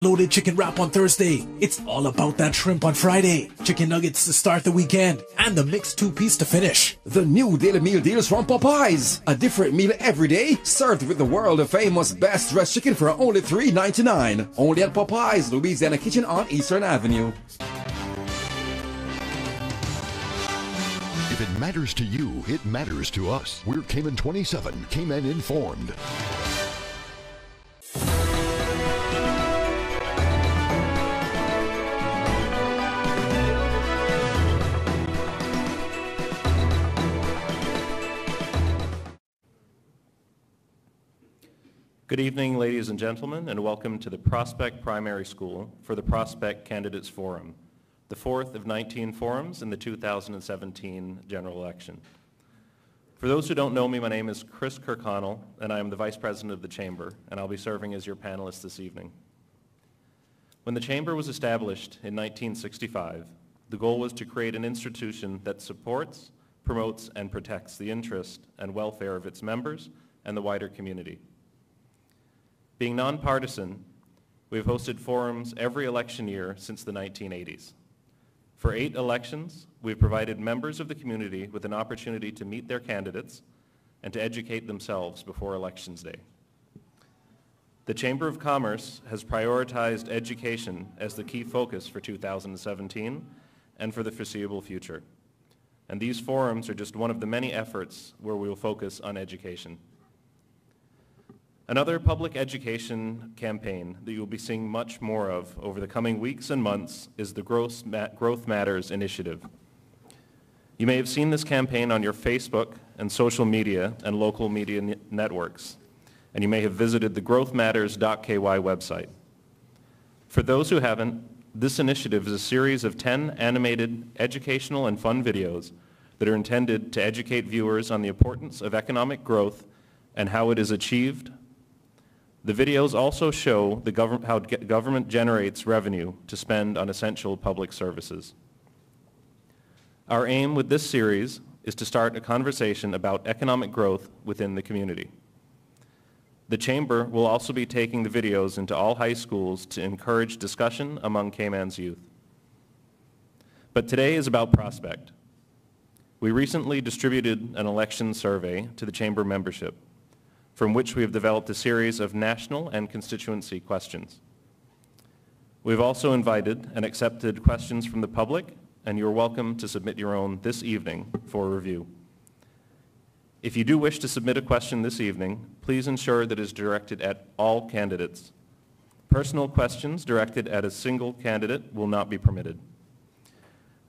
Loaded chicken wrap on Thursday. It's all about that shrimp on Friday. Chicken nuggets to start the weekend. And the mixed two-piece to finish. The new daily meal deals from Popeyes. A different meal every day, served with the world-famous best dressed chicken for only $3.99. Only at Popeyes, Louisiana Kitchen on Eastern Avenue. If it matters to you, it matters to us. We're Cayman 27, Cayman Informed. Good evening, ladies and gentlemen, and welcome to the Prospect Primary School for the Prospect Candidates Forum, the fourth of 19 forums in the 2017 general election. For those who don't know me, my name is Chris Kirkconnell, and I am the Vice President of the Chamber, and I'll be serving as your panelist this evening. When the Chamber was established in 1965, the goal was to create an institution that supports, promotes, and protects the interest and welfare of its members and the wider community. Being nonpartisan, we have hosted forums every election year since the 1980s. For 8 elections, we've provided members of the community with an opportunity to meet their candidates and to educate themselves before Elections Day. The Chamber of Commerce has prioritized education as the key focus for 2017 and for the foreseeable future. And these forums are just one of the many efforts where we will focus on education. Another public education campaign that you'll be seeing much more of over the coming weeks and months is the Growth Matters initiative. You may have seen this campaign on your Facebook and social media and local media networks, and you may have visited the growthmatters.ky website. For those who haven't, this initiative is a series of 10 animated educational and fun videos that are intended to educate viewers on the importance of economic growth and how it is achieved. The videos also show how government generates revenue to spend on essential public services. Our aim with this series is to start a conversation about economic growth within the community. The Chamber will also be taking the videos into all high schools to encourage discussion among Cayman's youth. But today is about Prospect. We recently distributed an election survey to the Chamber membership, from which we have developed a series of national and constituency questions. We've also invited and accepted questions from the public, and you're welcome to submit your own this evening for review. If you do wish to submit a question this evening, please ensure that it is directed at all candidates. Personal questions directed at a single candidate will not be permitted.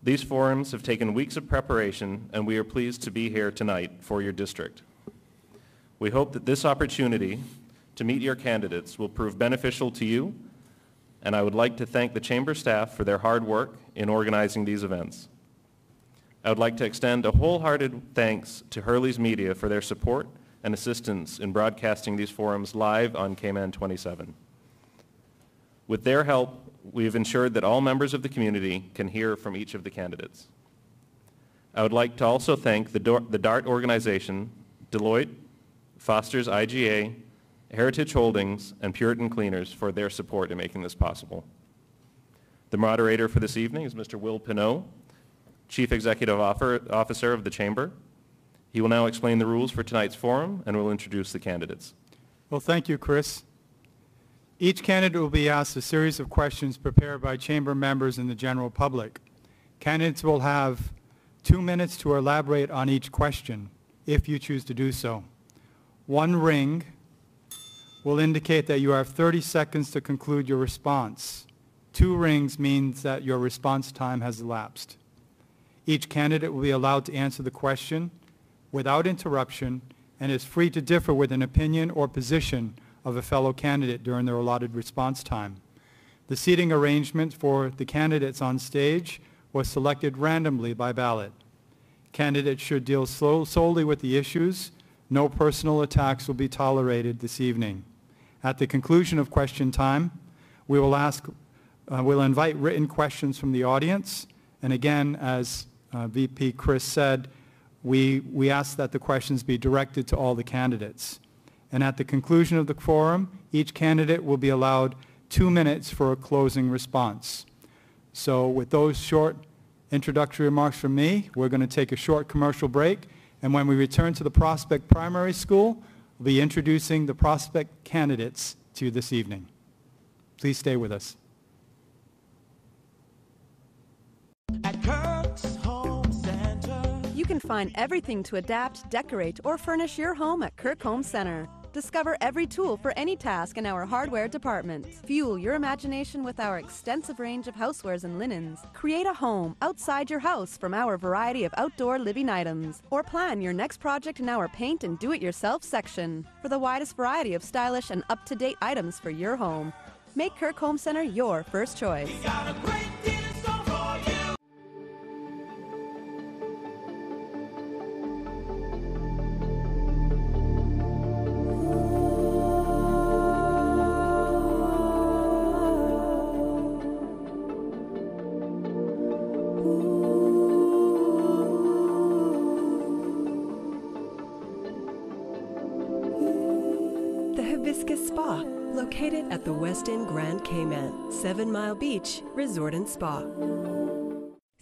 These forums have taken weeks of preparation, and we are pleased to be here tonight for your district. We hope that this opportunity to meet your candidates will prove beneficial to you, and I would like to thank the Chamber staff for their hard work in organizing these events. I would like to extend a wholehearted thanks to Hurley's Media for their support and assistance in broadcasting these forums live on Cayman 27. With their help, we have ensured that all members of the community can hear from each of the candidates. I would like to also thank the DART organization, Deloitte, Foster's IGA, Heritage Holdings, and Puritan Cleaners for their support in making this possible. The moderator for this evening is Mr. Will Pinot, Chief Executive Officer of the Chamber. He will now explain the rules for tonight's forum and will introduce the candidates. Well, thank you, Chris. Each candidate will be asked a series of questions prepared by Chamber members and the general public. Candidates will have 2 minutes to elaborate on each question, if you choose to do so. 1 ring will indicate that you have 30 seconds to conclude your response. 2 rings means that your response time has elapsed. Each candidate will be allowed to answer the question without interruption and is free to differ with an opinion or position of a fellow candidate during their allotted response time. The seating arrangement for the candidates on stage was selected randomly by ballot. Candidates should deal solely with the issues. No personal attacks will be tolerated this evening. At the conclusion of question time, we'll invite written questions from the audience. And again, as VP Chris said, we ask that the questions be directed to all the candidates. And at the conclusion of the forum, each candidate will be allowed 2 minutes for a closing response. So with those short introductory remarks from me, we're going to take a short commercial break, and when we return to the Prospect Primary School, we'll be introducing the Prospect candidates to you this evening. Please stay with us. At Kirk's Home Center. You can find everything to adapt, decorate, or furnish your home at Kirk Home Center. Discover every tool for any task in our hardware department. Fuel your imagination with our extensive range of housewares and linens. Create a home outside your house from our variety of outdoor living items. Or plan your next project in our paint and do-it-yourself section for the widest variety of stylish and up-to-date items for your home. Make Kirk Home Center your first choice. We got a great deal in store for you. The Hibiscus Spa, located at the West End Grand Cayman, 7 Mile Beach Resort and Spa.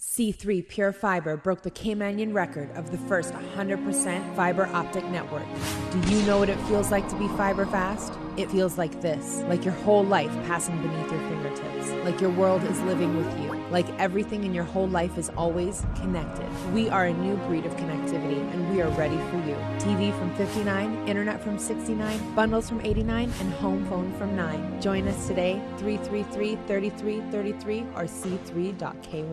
C3 Pure Fiber broke the Caymanian record of the first 100% fiber optic network. Do you know what it feels like to be fiber fast? It feels like this, like your whole life passing beneath your fingertips, like your world is living with you, like everything in your whole life is always connected. We are a new breed of connectivity, and we are ready for you. TV from $59, internet from $69, bundles from $89, and home phone from $9. Join us today, 333-3333 or c3.ky.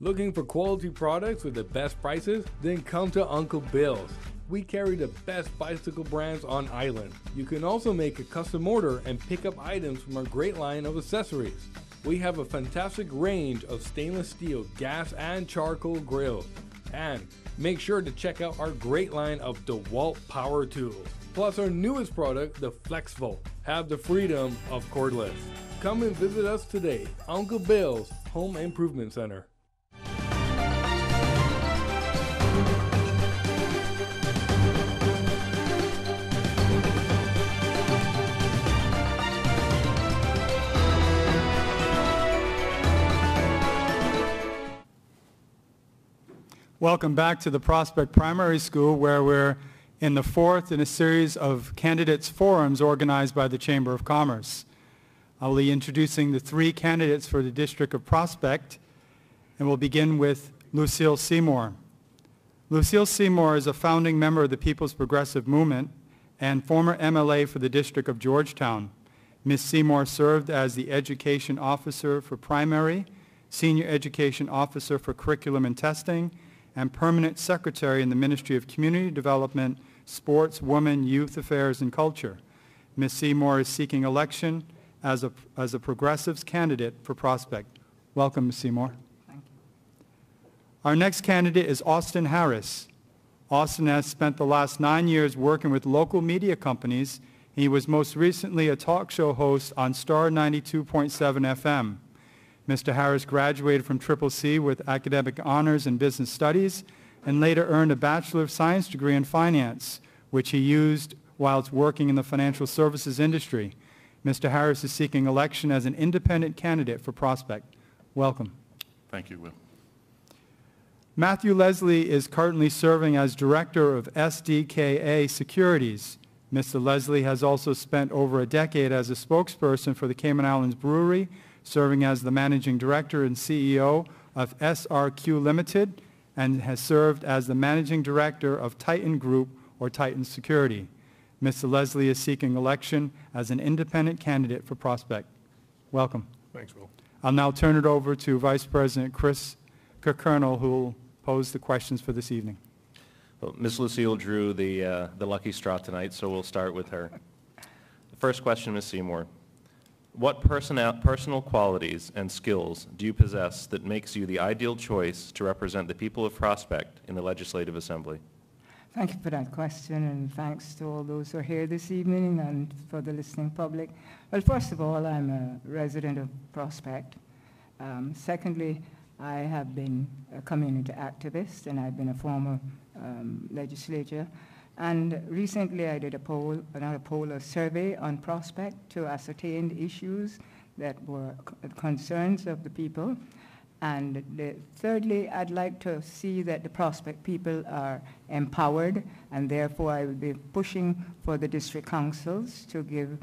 Looking for quality products with the best prices? Then come to Uncle Bill's. We carry the best bicycle brands on island. You can also make a custom order and pick up items from our great line of accessories. We have a fantastic range of stainless steel, gas, and charcoal grills. And make sure to check out our great line of DeWalt power tools. Plus our newest product, the FlexVolt. Have the freedom of cordless. Come and visit us today. Uncle Bill's Home Improvement Center. Welcome back to the Prospect Primary School, where we're in the fourth in a series of candidates forums organized by the Chamber of Commerce. I will be introducing the 3 candidates for the District of Prospect, and we'll begin with Lucille Seymour. Lucille Seymour is a founding member of the People's Progressive Movement and former MLA for the District of Georgetown. Ms. Seymour served as the Education Officer for Primary, Senior Education Officer for Curriculum and Testing, and Permanent Secretary in the Ministry of Community Development, Sports, Women, Youth Affairs, and Culture. Ms. Seymour is seeking election as a Progressives candidate for Prospect. Welcome, Ms. Seymour. Thank you. Our next candidate is Austin Harris. Austin has spent the last 9 years working with local media companies. He was most recently a talk show host on Star 92.7 FM. Mr. Harris graduated from CCC with academic honors in business studies and later earned a Bachelor of Science degree in finance, which he used whilst working in the financial services industry. Mr. Harris is seeking election as an independent candidate for Prospect. Welcome. Thank you, Will. Matthew Leslie is currently serving as Director of SDKA Securities. Mr. Leslie has also spent over a decade as a spokesperson for the Cayman Islands Brewery, serving as the Managing Director and CEO of SRQ Limited, and has served as the Managing Director of Titan Group or Titan Security. Mr. Leslie is seeking election as an independent candidate for Prospect. Welcome. Thanks, Will. I'll now turn it over to Vice President Chris Kirkernel, who will pose the questions for this evening. Well, Ms. Lucille drew the lucky straw tonight, so we'll start with her. The first question, Ms. Seymour. What personal qualities and skills do you possess that makes you the ideal choice to represent the people of Prospect in the Legislative Assembly? Thank you for that question, and thanks to all those who are here this evening and for the listening public. Well, first of all, I'm a resident of Prospect. Secondly, I have been a community activist, and I've been a former legislator. And recently I did a survey on Prospect to ascertain the issues that were concerns of the people. And thirdly, I'd like to see that the Prospect people are empowered, and therefore I will be pushing for the district councils to give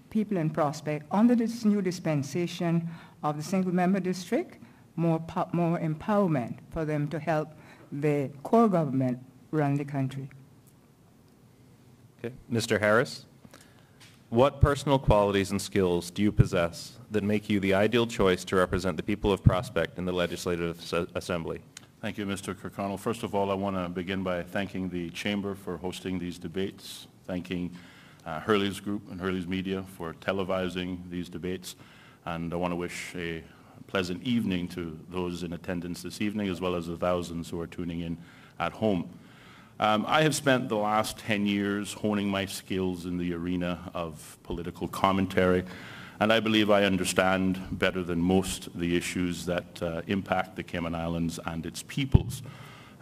people in Prospect, under this new dispensation of the single-member district, more empowerment for them to help the core government run the country. Okay. Mr. Harris, what personal qualities and skills do you possess that make you the ideal choice to represent the people of Prospect in the Legislative Assembly? Thank you, Mr. Kirkconnell. First of all, I want to begin by thanking the Chamber for hosting these debates, thanking Hurley's group and Hurley's media for televising these debates, and I want to wish a pleasant evening to those in attendance this evening, as well as the thousands who are tuning in at home. I have spent the last 10 years honing my skills in the arena of political commentary, and I believe I understand better than most the issues that impact the Cayman Islands and its peoples.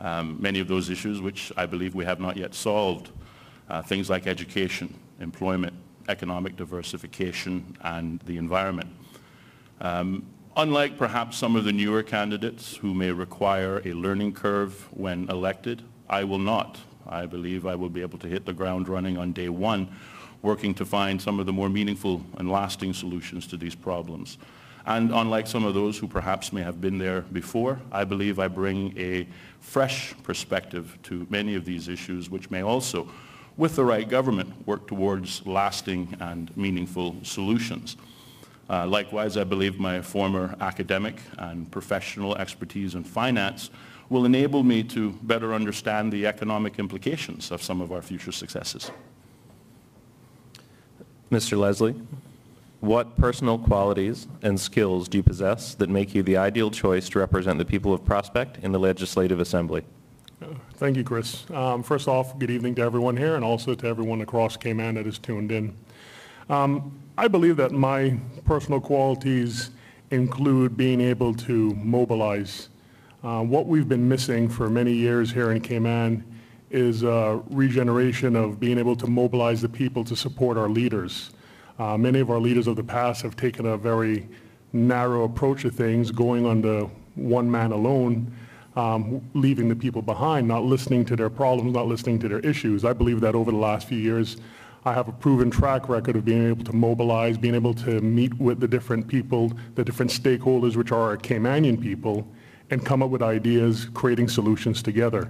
Many of those issues which I believe we have not yet solved, things like education, employment, economic diversification, and the environment. Unlike perhaps some of the newer candidates who may require a learning curve when elected, I will not. I believe I will be able to hit the ground running on day one, working to find some of the more meaningful and lasting solutions to these problems. And unlike some of those who perhaps may have been there before, I believe I bring a fresh perspective to many of these issues, which may also, with the right government, work towards lasting and meaningful solutions. Likewise, I believe my former academic and professional expertise in finance will enable me to better understand the economic implications of some of our future successes. Mr. Leslie, what personal qualities and skills do you possess that make you the ideal choice to represent the people of Prospect in the Legislative Assembly? Thank you, Chris. First off, good evening to everyone here and also to everyone across Cayman that is tuned in. I believe that my personal qualities include being able to mobilize. What we've been missing for many years here in Cayman is regeneration of being able to mobilize the people to support our leaders. Many of our leaders of the past have taken a very narrow approach to things, going under one man alone, leaving the people behind, not listening to their problems, not listening to their issues. I believe that over the last few years, I have a proven track record of being able to mobilize, being able to meet with the different people, the different stakeholders, which are our Caymanian people, and come up with ideas, creating solutions together.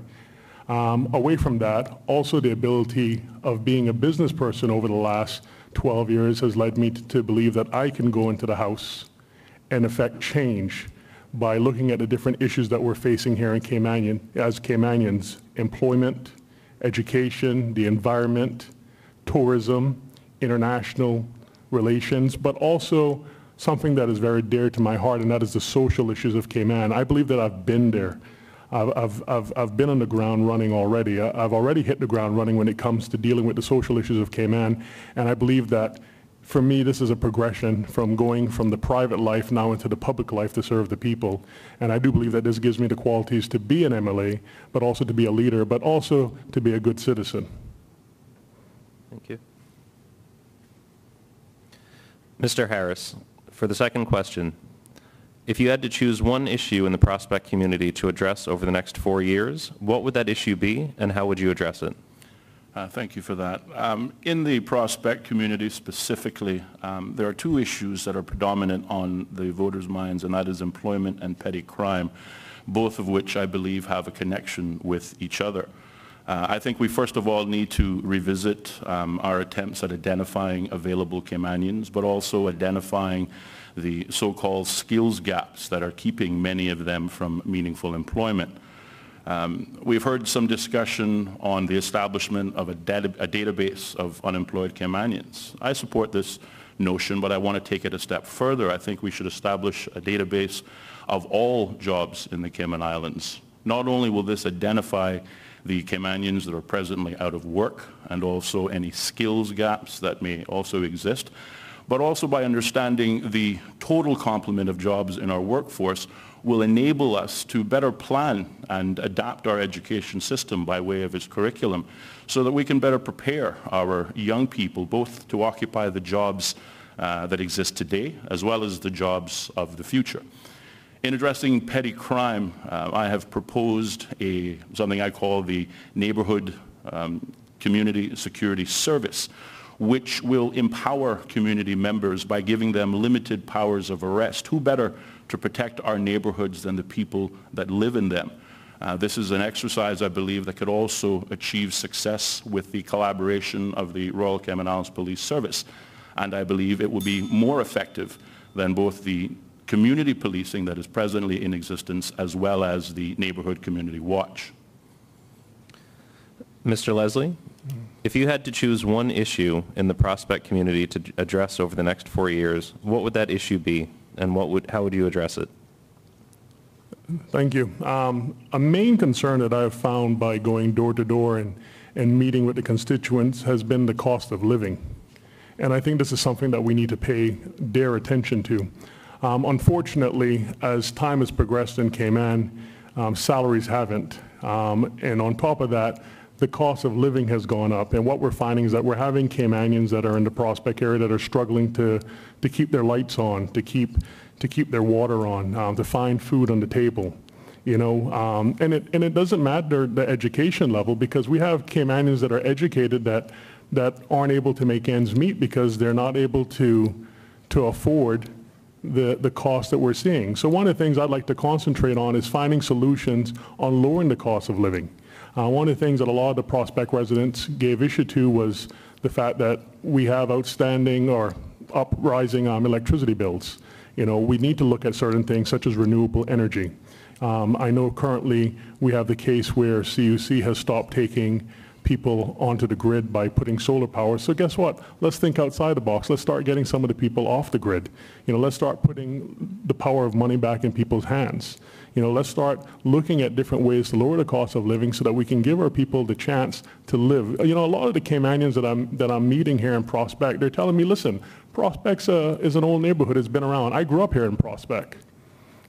Away from that, also the ability of being a business person over the last 12 years has led me to believe that I can go into the House and affect change by looking at the different issues that we're facing here in Cayman as Caymanians: employment, education, the environment, tourism, international relations, but also something that is very dear to my heart, and that is the social issues of Cayman. I believe that I've been there. I've been on the ground running already. I've already hit the ground running when it comes to dealing with the social issues of Cayman, and I believe that for me this is a progression from going from the private life now into the public life to serve the people. And I do believe that this gives me the qualities to be an MLA, but also to be a leader, but also to be a good citizen. Thank you. Mr. Harris, for the second question, if you had to choose one issue in the Prospect community to address over the next 4 years, what would that issue be and how would you address it? Thank you for that. In the Prospect community specifically, there are two issues that are predominant on the voters' minds, and that is employment and petty crime, both of which I believe have a connection with each other. I think we first of all need to revisit our attempts at identifying available Caymanians, but also identifying the so-called skills gaps that are keeping many of them from meaningful employment. We've heard some discussion on the establishment of a database of unemployed Caymanians. I support this notion, but I want to take it a step further. I think we should establish a database of all jobs in the Cayman Islands. Not only will this identify the Caymanians that are presently out of work and also any skills gaps that may also exist, but also by understanding the total complement of jobs in our workforce will enable us to better plan and adapt our education system by way of its curriculum so that we can better prepare our young people both to occupy the jobs that exist today, as well as the jobs of the future. In addressing petty crime, I have proposed something I call the Neighborhood Community Security Service, which will empower community members by giving them limited powers of arrest. Who better to protect our neighborhoods than the people that live in them? This is an exercise, I believe, that could also achieve success with the collaboration of the Royal Cayman Islands Police Service. And I believe it will be more effective than both the community policing that is presently in existence as well as the Neighborhood Community Watch. Mr. Leslie, if you had to choose one issue in the Prospect community to address over the next 4 years, what would that issue be, and how would you address it? Thank you. A main concern that I've found by going door to door and meeting with the constituents has been the cost of living. And I think this is something that we need to pay their attention to. Unfortunately, as time has progressed in Cayman, salaries haven't. And on top of that, the cost of living has gone up. And what we're finding is that we're having Caymanians that are in the Prospect area that are struggling to keep their lights on, to keep their water on, to find food on the table. You know, and it doesn't matter the education level, because we have Caymanians that are educated that aren't able to make ends meet because they're not able to afford the cost that we're seeing. So one of the things I'd like to concentrate on is finding solutions on lowering the cost of living. One of the things that a lot of the Prospect residents gave issue to was the fact that we have outstanding or uprising electricity bills. You know, we need to look at certain things such as renewable energy. I know currently we have the case where CUC has stopped taking people onto the grid by putting solar power. So guess what? Let's think outside the box. Let's start getting some of the people off the grid. You know, let's start putting the power of money back in people's hands. You know, let's start looking at different ways to lower the cost of living so that we can give our people the chance to live. You know, a lot of the Caymanians that I'm meeting here in Prospect, they're telling me, listen, Prospect is an old neighborhood. It's been around. I grew up here in Prospect.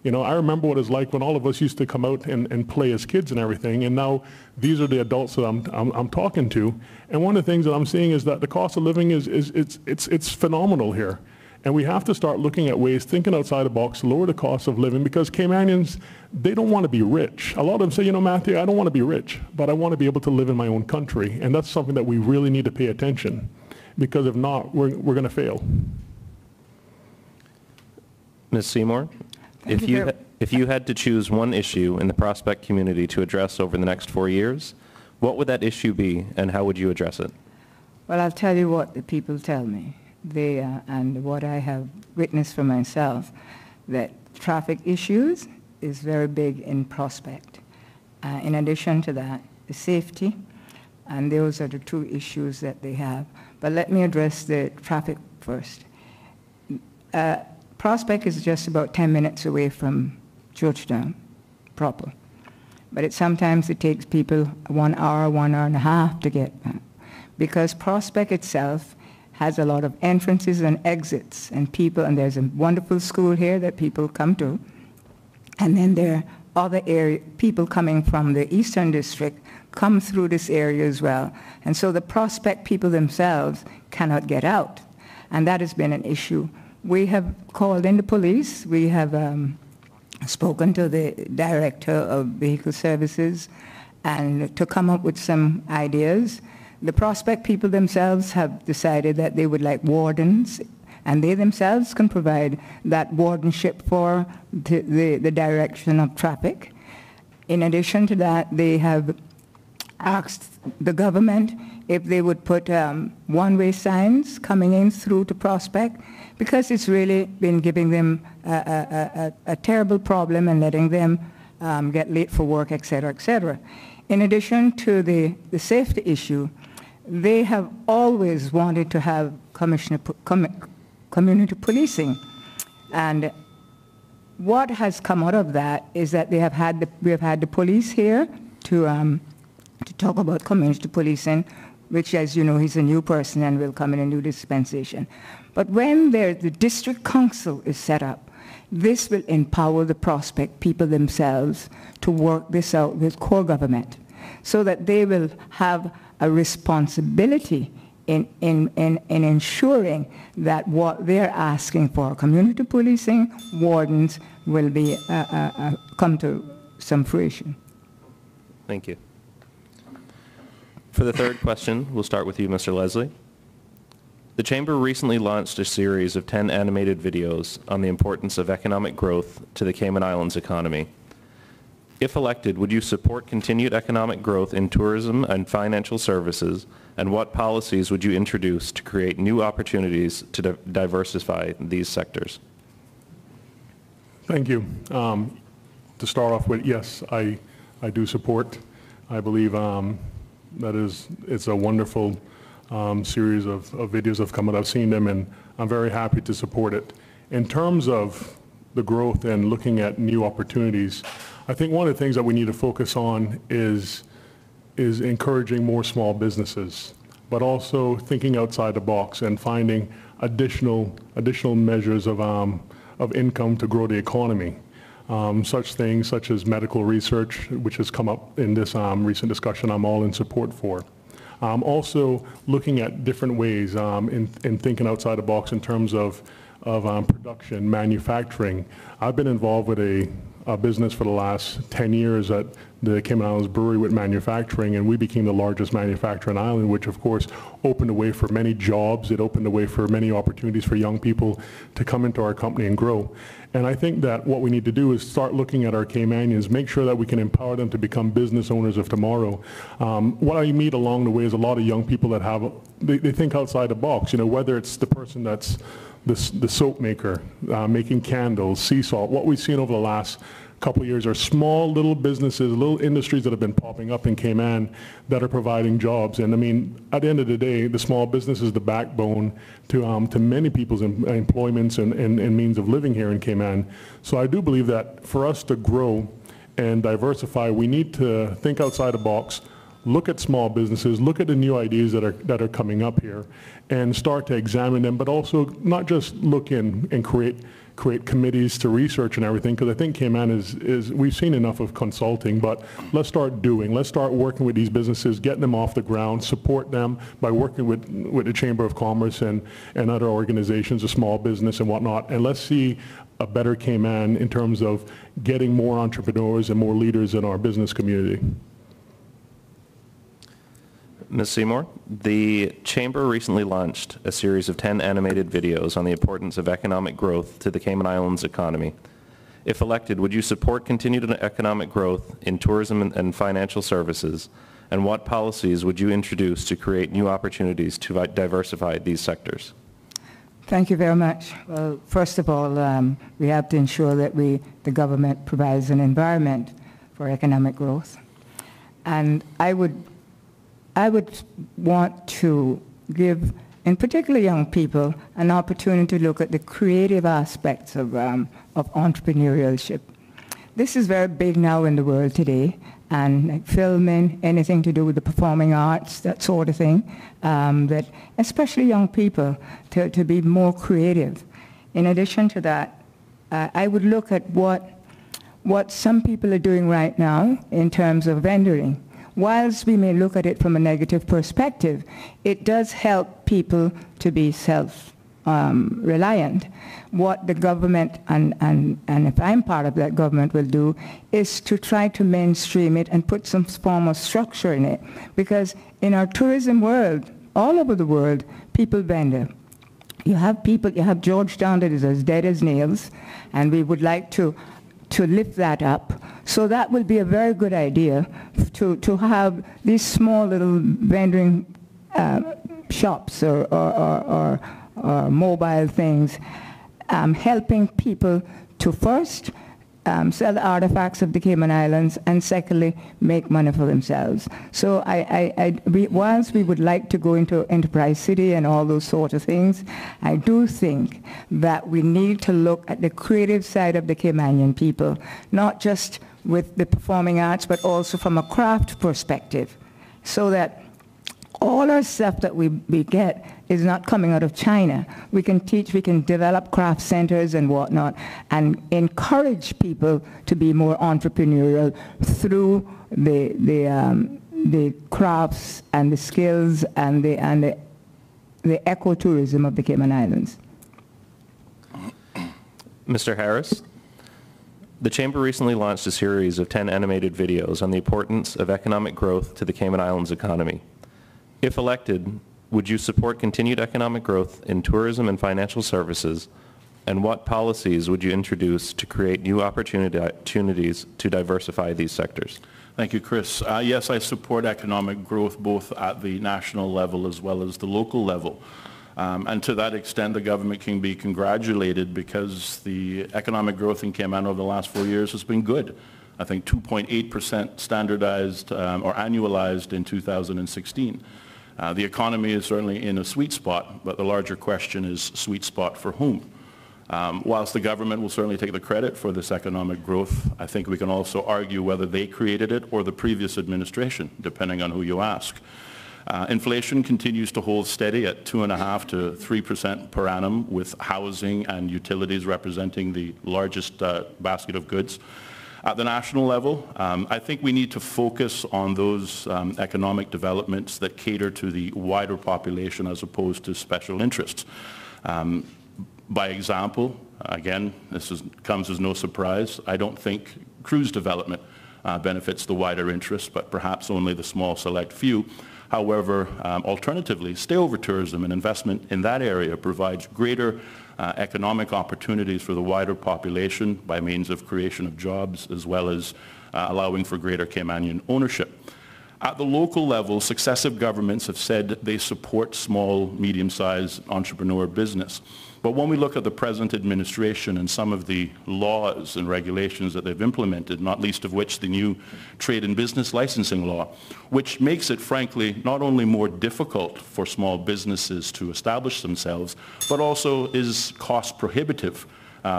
You know, I remember what it's like when all of us used to come out and play as kids and everything, and now these are the adults that I'm talking to. And one of the things that I'm seeing is that the cost of living it's phenomenal here. And we have to start looking at ways, thinking outside the box, to lower the cost of living, because Caymanians, they don't want to be rich. A lot of them say, you know, Matthew, I don't want to be rich, but I want to be able to live in my own country. And that's something that we really need to pay attention, because if not, we're going to fail. Ms. Seymour? If you had to choose one issue in the Prospect community to address over the next 4 years, what would that issue be, and how would you address it? Well, I'll tell you what the people tell me. And what I have witnessed for myself, that traffic issues is very big in Prospect. In addition to that, the safety, and those are the two issues that they have. But let me address the traffic first. Prospect is just about 10 minutes away from Georgetown proper. But sometimes it takes people 1 hour, 1 hour and a half to get back. Because Prospect itself has a lot of entrances and exits, and there's a wonderful school here that people come to. And then there are other people coming from the Eastern District come through this area as well. And so the Prospect people themselves cannot get out. And that has been an issue. We have called in the police. We have spoken to the Director of Vehicle Services and to come up with some ideas. The Prospect people themselves have decided that they would like wardens, and they themselves can provide that wardenship for the direction of traffic. In addition to that, they have asked the government if they would put one-way signs coming in through to Prospect, because it's really been giving them a terrible problem and letting them get late for work, et cetera, et cetera. In addition to the safety issue, they have always wanted to have community policing. And what has come out of that is that we have had the police here to talk about community policing, which, as you know, he's a new person and will come in and do dispensation. But when the district council is set up, this will empower the Prospect people themselves to work this out with core government, so that they will have a responsibility in ensuring that what they're asking for, community policing, wardens, will be come to some fruition. Thank you. For the third question, we'll start with you, Mr. Leslie. The Chamber recently launched a series of 10 animated videos on the importance of economic growth to the Cayman Islands economy. If elected, would you support continued economic growth in tourism and financial services, and what policies would you introduce to create new opportunities to diversify these sectors? Thank you. To start off with, yes, I do support. I believe it's a wonderful series of videos that have come out. I've seen them, and I'm very happy to support it. In terms of the growth and looking at new opportunities, I think one of the things that we need to focus on is encouraging more small businesses, but also thinking outside the box and finding additional measures of income to grow the economy. Such things such as medical research, which has come up in this recent discussion, I'm all in support for. Also looking at different ways in thinking outside the box in terms of production, manufacturing. I've been involved with a business for the last 10 years at the Cayman Islands Brewery with manufacturing, and we became the largest manufacturer on the island, which of course opened the way for many jobs. It opened the way for many opportunities for young people to come into our company and grow. And I think that what we need to do is start looking at our Caymanians, make sure that we can empower them to become business owners of tomorrow. What I meet along the way is a lot of young people that they think outside the box, whether it's the person that's the soap maker, making candles, sea salt. What we've seen over the last couple of years are small little businesses, little industries that have been popping up in Cayman that are providing jobs. And I mean, at the end of the day, the small business is the backbone to many people's employments and means of living here in Cayman. So I do believe that for us to grow and diversify, we need to think outside the box, look at small businesses, look at the new ideas that are coming up here, and start to examine them, but also not just look in and create committees to research and everything, because I think Cayman is we've seen enough of consulting, but let's start doing. Let's start working with these businesses, getting them off the ground, support them by working with the Chamber of Commerce and other organizations, a small business and whatnot, and let's see a better Cayman in terms of getting more entrepreneurs and more leaders in our business community. Ms. Seymour, the Chamber recently launched a series of 10 animated videos on the importance of economic growth to the Cayman Islands economy. If elected, would you support continued economic growth in tourism and financial services, and what policies would you introduce to create new opportunities to diversify these sectors? Thank you very much. Well, first of all, we have to ensure that the government provides an environment for economic growth. And I would want to give, in particular young people, an opportunity to look at the creative aspects of entrepreneurship. This is very big now in the world today, and like filming, anything to do with the performing arts, that sort of thing, that especially young people to be more creative. In addition to that, I would look at what some people are doing right now in terms of vendoring. Whilst we may look at it from a negative perspective, it does help people to be self-reliant. What the government, and if I'm part of that government, will do is to try to mainstream it and put some form of structure in it. Because in our tourism world, all over the world, people vendor. You have Georgetown that is as dead as nails, and we would like to lift that up. So that will be a very good idea to have these small little vending shops or mobile things helping people to first sell the artifacts of the Cayman Islands, and secondly, make money for themselves. So whilst we would like to go into Enterprise City and all those sort of things, I do think that we need to look at the creative side of the Caymanian people, not just with the performing arts, but also from a craft perspective, so that all our stuff that we get is not coming out of China. We can teach, we can develop craft centers and whatnot, and encourage people to be more entrepreneurial through the crafts and the skills and the the ecotourism of the Cayman Islands. Mr. Harris, the Chamber recently launched a series of 10 animated videos on the importance of economic growth to the Cayman Islands economy. If elected, would you support continued economic growth in tourism and financial services, and what policies would you introduce to create new opportunities to diversify these sectors? Thank you, Chris. Yes, I support economic growth both at the national level as well as the local level. And to that extent, the government can be congratulated because the economic growth in Cayman over the last 4 years has been good. I think 2.8% standardized or annualized in 2016. The economy is certainly in a sweet spot, but the larger question is sweet spot for whom? Whilst the government will certainly take the credit for this economic growth, I think we can also argue whether they created it or the previous administration, depending on who you ask. Inflation continues to hold steady at 2.5% to 3% per annum, with housing and utilities representing the largest basket of goods. At the national level, I think we need to focus on those economic developments that cater to the wider population as opposed to special interests. By example, again, comes as no surprise, I don't think cruise development benefits the wider interests, but perhaps only the small select few. However, alternatively, stay-over tourism and investment in that area provides greater economic opportunities for the wider population by means of creation of jobs, as well as allowing for greater Caymanian ownership. At the local level, successive governments have said they support small, medium-sized entrepreneur business. But when we look at the present administration and some of the laws and regulations that they've implemented, not least of which the new trade and business licensing law, which makes it, frankly, not only more difficult for small businesses to establish themselves, but also is cost prohibitive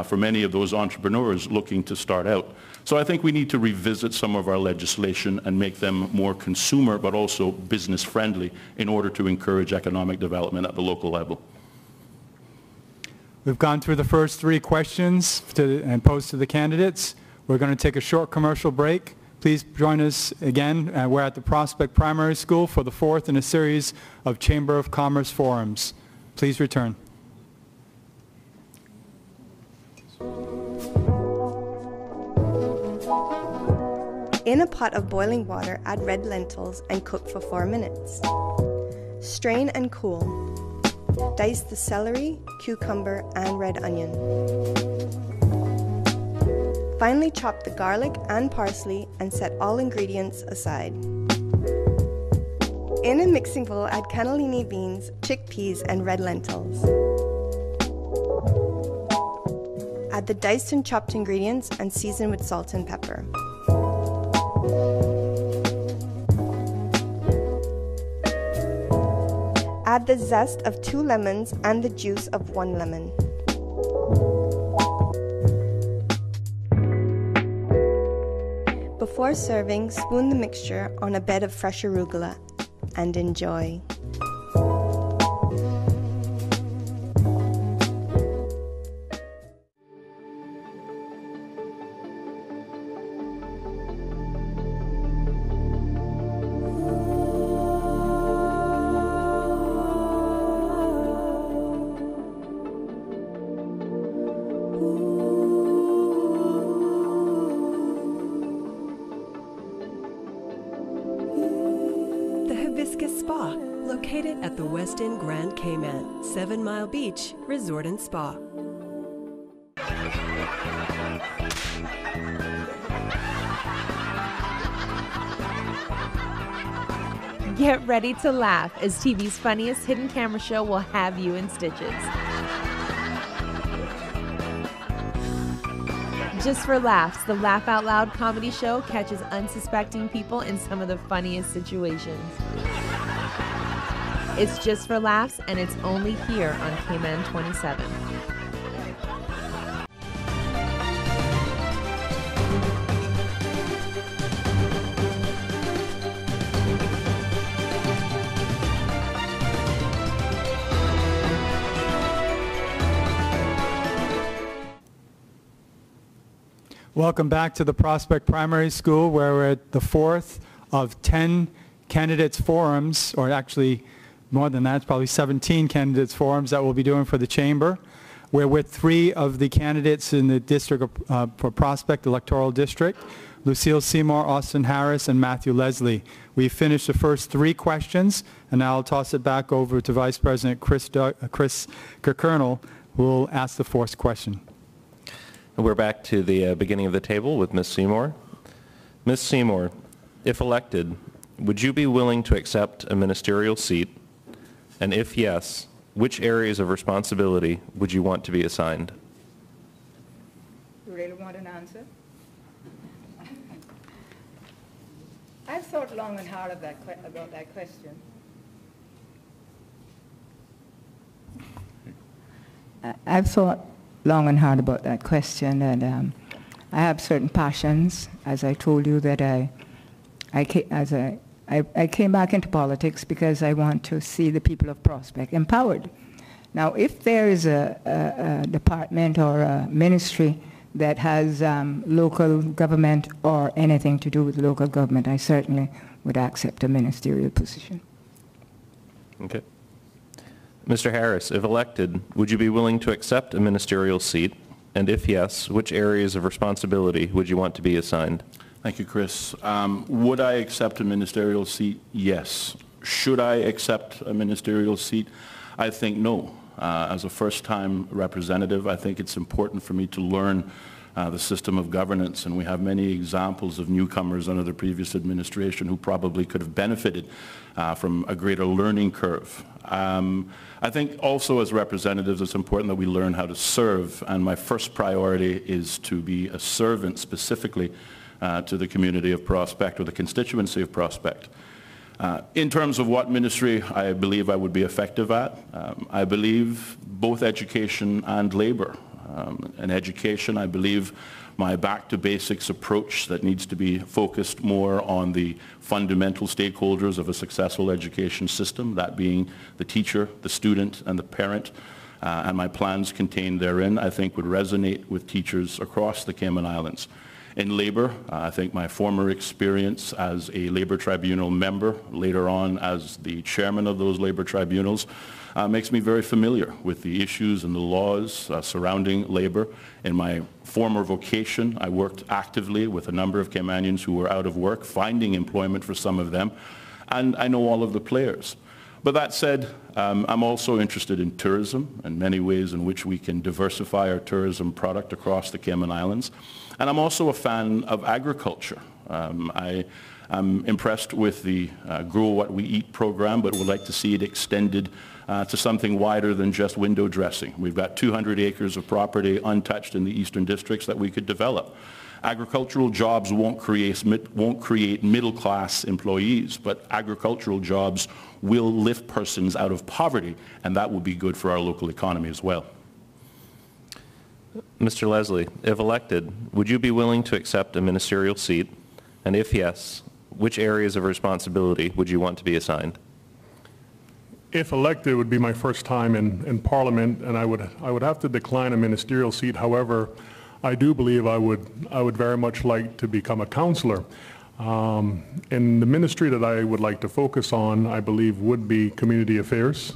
for many of those entrepreneurs looking to start out. So I think we need to revisit some of our legislation and make them more consumer but also business friendly in order to encourage economic development at the local level. We've gone through the first 3 questions and posed to the candidates. We're going to take a short commercial break. Please join us again. We're at the Prospect Primary School for the 4th in a series of Chamber of Commerce forums. Please return. In a pot of boiling water, add red lentils and cook for 4 minutes. Strain and cool. Dice the celery, cucumber, and red onion. Finally chop the garlic and parsley and set all ingredients aside. In a mixing bowl, add cannellini beans, chickpeas, and red lentils. Add the diced and chopped ingredients and season with salt and pepper. Add the zest of 2 lemons and the juice of 1 lemon. Before serving, spoon the mixture on a bed of fresh arugula and enjoy. Spa, located at the West End Grand Cayman, 7 Mile Beach Resort and Spa. Get ready to laugh as TV's funniest hidden camera show will have you in stitches. Just for laughs, the Laugh Out Loud comedy show catches unsuspecting people in some of the funniest situations. It's just for laughs, and it's only here on Cayman 27. Welcome back to the Prospect Primary School, where we're at the 4th of 10 candidates forums, or actually more than that, it's probably 17 candidates forums that we'll be doing for the chamber. We're with 3 of the candidates in the district for Prospect Electoral District, Lucille Seymour, Austin Harris, and Matthew Leslie. We finished the first 3 questions, and now I'll toss it back over to Vice President Chris Kirkernel, who will ask the 4th question. We're back to the beginning of the table with Ms. Seymour. Ms. Seymour, if elected, would you be willing to accept a ministerial seat? And if yes, which areas of responsibility would you want to be assigned? You really want an answer? I've thought long and hard about that question. I've thought long and hard about that question, and I have certain passions. As I told you, that I came back into politics because I want to see the people of Prospect empowered. Now, if there is a department or a ministry that has local government or anything to do with local government, I certainly would accept a ministerial position. Okay. Mr. Harris, if elected, would you be willing to accept a ministerial seat? And if yes, which areas of responsibility would you want to be assigned? Thank you, Chris. Would I accept a ministerial seat? Yes. Should I accept a ministerial seat? I think no. As a first-time representative, I think it's important for me to learn the system of governance, and we have many examples of newcomers under the previous administration who probably could have benefited from a greater learning curve. I think also as representatives it's important that we learn how to serve, and my first priority is to be a servant specifically to the community of Prospect, or the constituency of Prospect. In terms of what ministry I believe I would be effective at, I believe both education and labor. In education, I believe my back to basics approach that needs to be focused more on the fundamental stakeholders of a successful education system, that being the teacher, the student, and the parent, and my plans contained therein, I think would resonate with teachers across the Cayman Islands. In labor, I think my former experience as a labor tribunal member, later on as the chairman of those labor tribunals, makes me very familiar with the issues and the laws surrounding labor. In my former vocation, I worked actively with a number of Caymanians who were out of work, finding employment for some of them, and I know all of the players. But that said, I'm also interested in tourism and many ways in which we can diversify our tourism product across the Cayman Islands. And I'm also a fan of agriculture. I'm impressed with the Grow What We Eat program, but would like to see it extended to something wider than just window dressing. We've got 200 acres of property untouched in the eastern districts that we could develop. Agricultural jobs won't create middle-class employees, but agricultural jobs will lift persons out of poverty, and that will be good for our local economy as well. Mr. Leslie, if elected, would you be willing to accept a ministerial seat? And if yes, which areas of responsibility would you want to be assigned? If elected, it would be my first time in Parliament, and I would have to decline a ministerial seat. However, I do believe I would very much like to become a councillor. And the ministry that I would like to focus on, I believe, would be community affairs.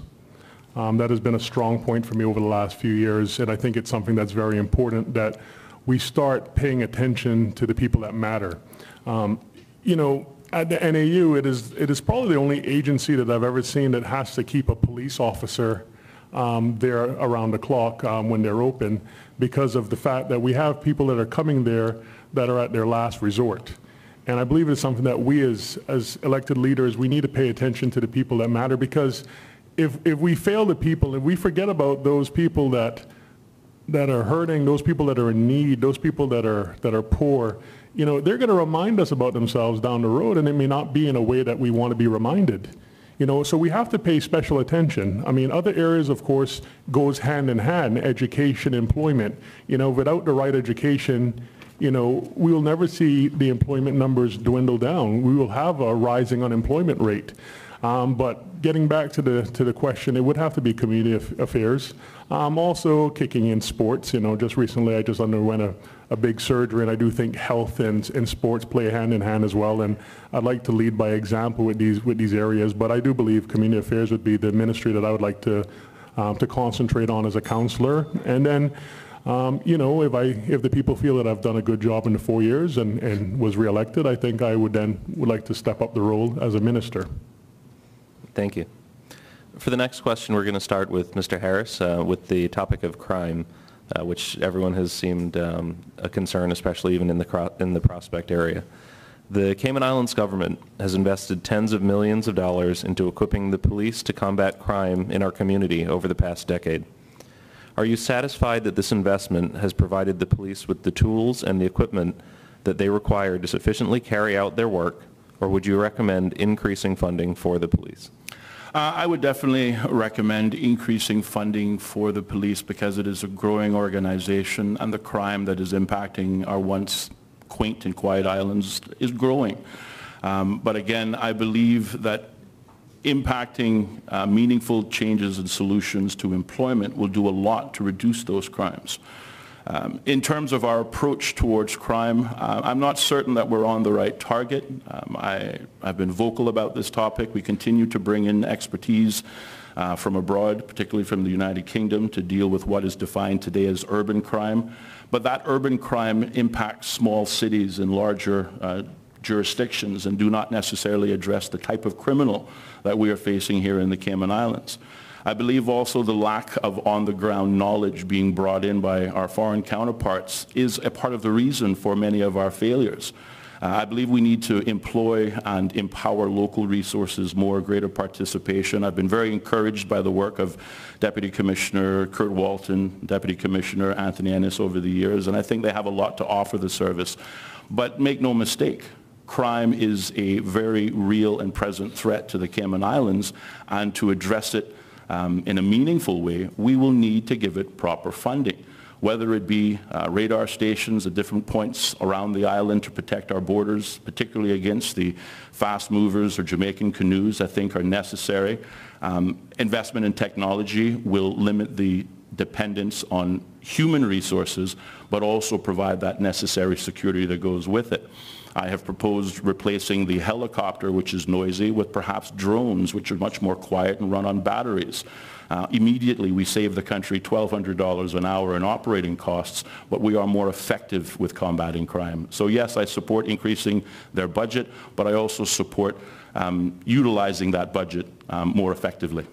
That has been a strong point for me over the last few years, and I think it's something that's very important that we start paying attention to the people that matter. You know, at the NAU, it is probably the only agency that I've ever seen that has to keep a police officer there around the clock when they're open, because of the fact that we have people that are coming there that are at their last resort. And I believe it's something that we as elected leaders, we need to pay attention to the people that matter, because if we fail the people, if we forget about those people that are hurting, those people that are in need, those people that are poor, you know, they're going to remind us about themselves down the road, and it may not be in a way that we want to be reminded. You know, so we have to pay special attention. I mean, other areas, of course, goes hand in hand, education, employment. You know, without the right education, you know, we will never see the employment numbers dwindle down. We will have a rising unemployment rate. But getting back to the question, it would have to be community affairs. Also kicking in sports. Just recently I just underwent a big surgery, and I do think health and sports play hand in hand as well. And I'd like to lead by example with these areas. But I do believe community affairs would be the ministry that I would like to concentrate on as a councillor. And then, if the people feel that I've done a good job in the 4 years and was reelected, I think I would like to step up the role as a minister. Thank you. For the next question, we're going to start with Mr. Harris with the topic of crime, which everyone has seemed a concern, especially even in the Prospect area. The Cayman Islands government has invested tens of millions of dollars into equipping the police to combat crime in our community over the past decade. Are you satisfied that this investment has provided the police with the tools and the equipment that they require to sufficiently carry out their work, or would you recommend increasing funding for the police? I would definitely recommend increasing funding for the police because it is a growing organization, and the crime that is impacting our once quaint and quiet islands is growing. But again, I believe that impacting meaningful changes and solutions to employment will do a lot to reduce those crimes. In terms of our approach towards crime, I'm not certain that we're on the right target. I've been vocal about this topic. We continue to bring in expertise from abroad, particularly from the United Kingdom, to deal with what is defined today as urban crime. But that urban crime impacts small cities and larger jurisdictions and do not necessarily address the type of criminal that we are facing here in the Cayman Islands. I believe also the lack of on-the-ground knowledge being brought in by our foreign counterparts is a part of the reason for many of our failures. I believe we need to employ and empower local resources more, greater participation. I've been very encouraged by the work of Deputy Commissioner Kurt Walton, Deputy Commissioner Anthony Ennis over the years, and I think they have a lot to offer the service. But make no mistake, crime is a very real and present threat to the Cayman Islands, and to address it in a meaningful way, we will need to give it proper funding, whether it be radar stations at different points around the island to protect our borders, particularly against the fast movers or Jamaican canoes, I think are necessary. Investment in technology will limit the dependence on human resources, but also provide that necessary security that goes with it. I have proposed replacing the helicopter, which is noisy, with perhaps drones, which are much more quiet and run on batteries. Immediately, we save the country $1,200 an hour in operating costs, but we are more effective with combating crime. So yes, I support increasing their budget, but I also support utilizing that budget more effectively.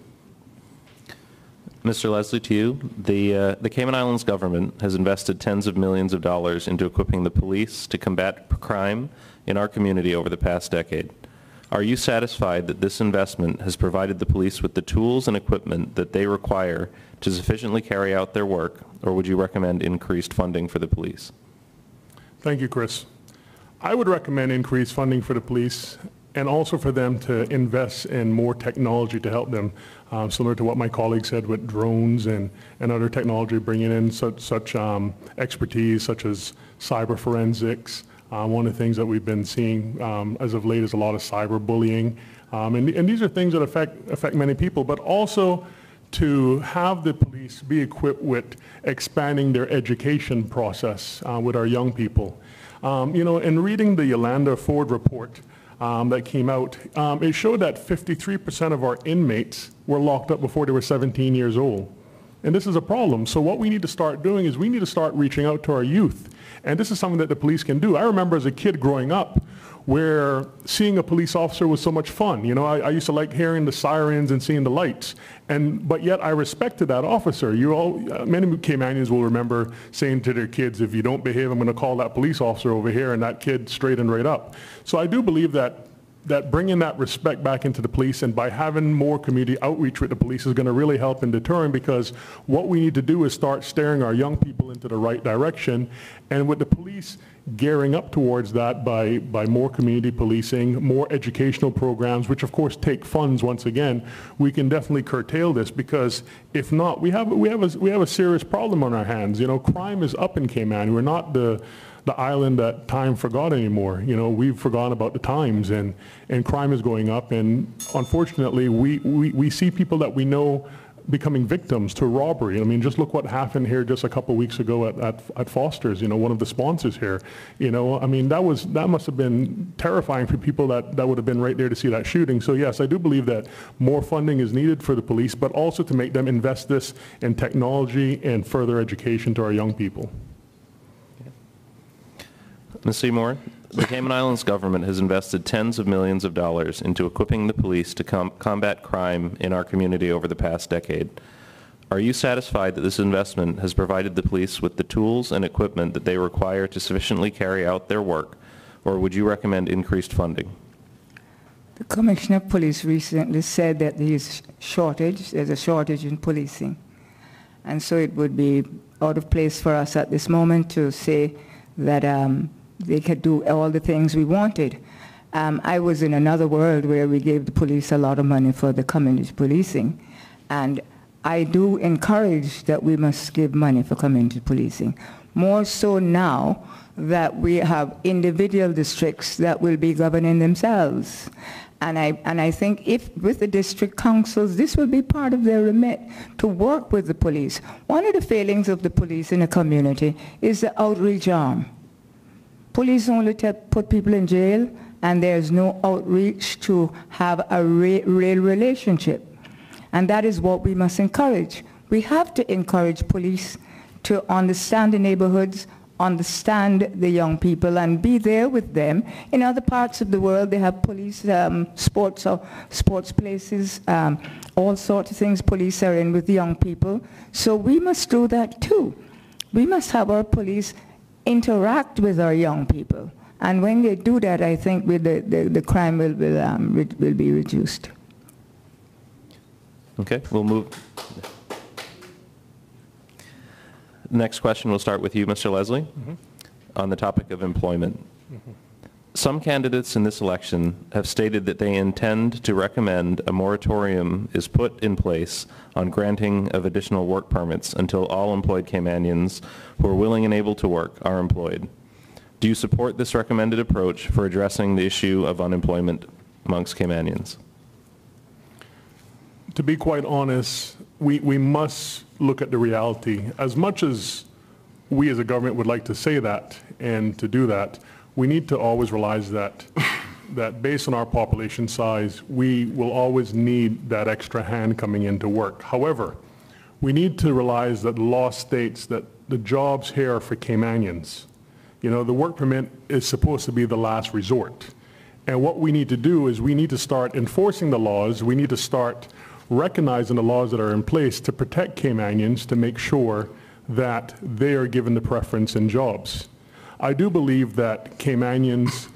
Mr. Leslie, to you. The Cayman Islands government has invested tens of millions of dollars into equipping the police to combat crime in our community over the past decade. Are you satisfied that this investment has provided the police with the tools and equipment that they require to sufficiently carry out their work, or would you recommend increased funding for the police? Thank you, Chris. I would recommend increased funding for the police, and also for them to invest in more technology to help them, similar to what my colleague said with drones and other technology, bringing in such expertise such as cyber forensics. One of the things that we've been seeing as of late is a lot of cyberbullying. And these are things that affect many people, but also to have the police be equipped with expanding their education process with our young people. In reading the Yolanda Ford report, that came out, it showed that 53% of our inmates were locked up before they were 17 years old. And this is a problem. So what we need to start doing is we need to start reaching out to our youth. And this is something that the police can do. I remember as a kid growing up where seeing a police officer was so much fun. I used to like hearing the sirens and seeing the lights. But yet I respected that officer. Many Caymanians will remember saying to their kids, if you don't behave, I'm going to call that police officer over here, and that kid straightened right up. So I do believe that bringing that respect back into the police, and by having more community outreach with the police, is going to really help in deterring, because what we need to do is start steering our young people into the right direction, and with the police gearing up towards that by more community policing, more educational programs, which of course take funds once again, we can definitely curtail this, because if not, we have a serious problem on our hands. Crime is up in Cayman. We're not the the island that time forgot anymore. You know, we've forgotten about the times, and crime is going up, and unfortunately we see people that we know becoming victims to robbery. I mean, just look what happened here just a couple of weeks ago at Foster's, you know, one of the sponsors here. You know, I mean, that must have been terrifying for people that would have been right there to see that shooting. So yes, I do believe that more funding is needed for the police, but also to make them invest this in technology and further education to our young people. Ms. Seymour, the Cayman Islands government has invested tens of millions of dollars into equipping the police to combat crime in our community over the past decade. Are you satisfied that this investment has provided the police with the tools and equipment that they require to sufficiently carry out their work, or would you recommend increased funding? The Commissioner of Police recently said that there's a shortage in policing. And so it would be out of place for us at this moment to say that they could do all the things we wanted. I was in another world where we gave the police a lot of money for the community policing. And I do encourage that we must give money for community policing. More so now that we have individual districts that will be governing themselves. And I think if with the district councils, this will be part of their remit to work with the police. One of the failings of the police in a community is the outreach arm. Police only put people in jail, and there's no outreach to have a real relationship. And that is what we must encourage. We have to encourage police to understand the neighborhoods, understand the young people, and be there with them. In other parts of the world, they have police sports places, all sorts of things police are in with the young people. So we must do that too. We must have our police interact with our young people. And when they do that, I think the crime will be reduced. Okay, we'll move. Next question, we'll start with you, Mr. Leslie, on the topic of employment. Some candidates in this election have stated that they intend to recommend a moratorium is put in place on granting of additional work permits until all employed Caymanians who are willing and able to work are employed. Do you support this recommended approach for addressing the issue of unemployment amongst Caymanians? To be quite honest, we must look at the reality. As much as we as a government would like to say that and to do that, we need to always realize that based on our population size, we will always need that extra hand coming in to work. However, we need to realize that the law states that the jobs here are for Caymanians. You know, the work permit is supposed to be the last resort. And what we need to do is we need to start enforcing the laws. We need to start recognizing the laws that are in place to protect Caymanians, to make sure that they are given the preference in jobs. I do believe that Caymanians,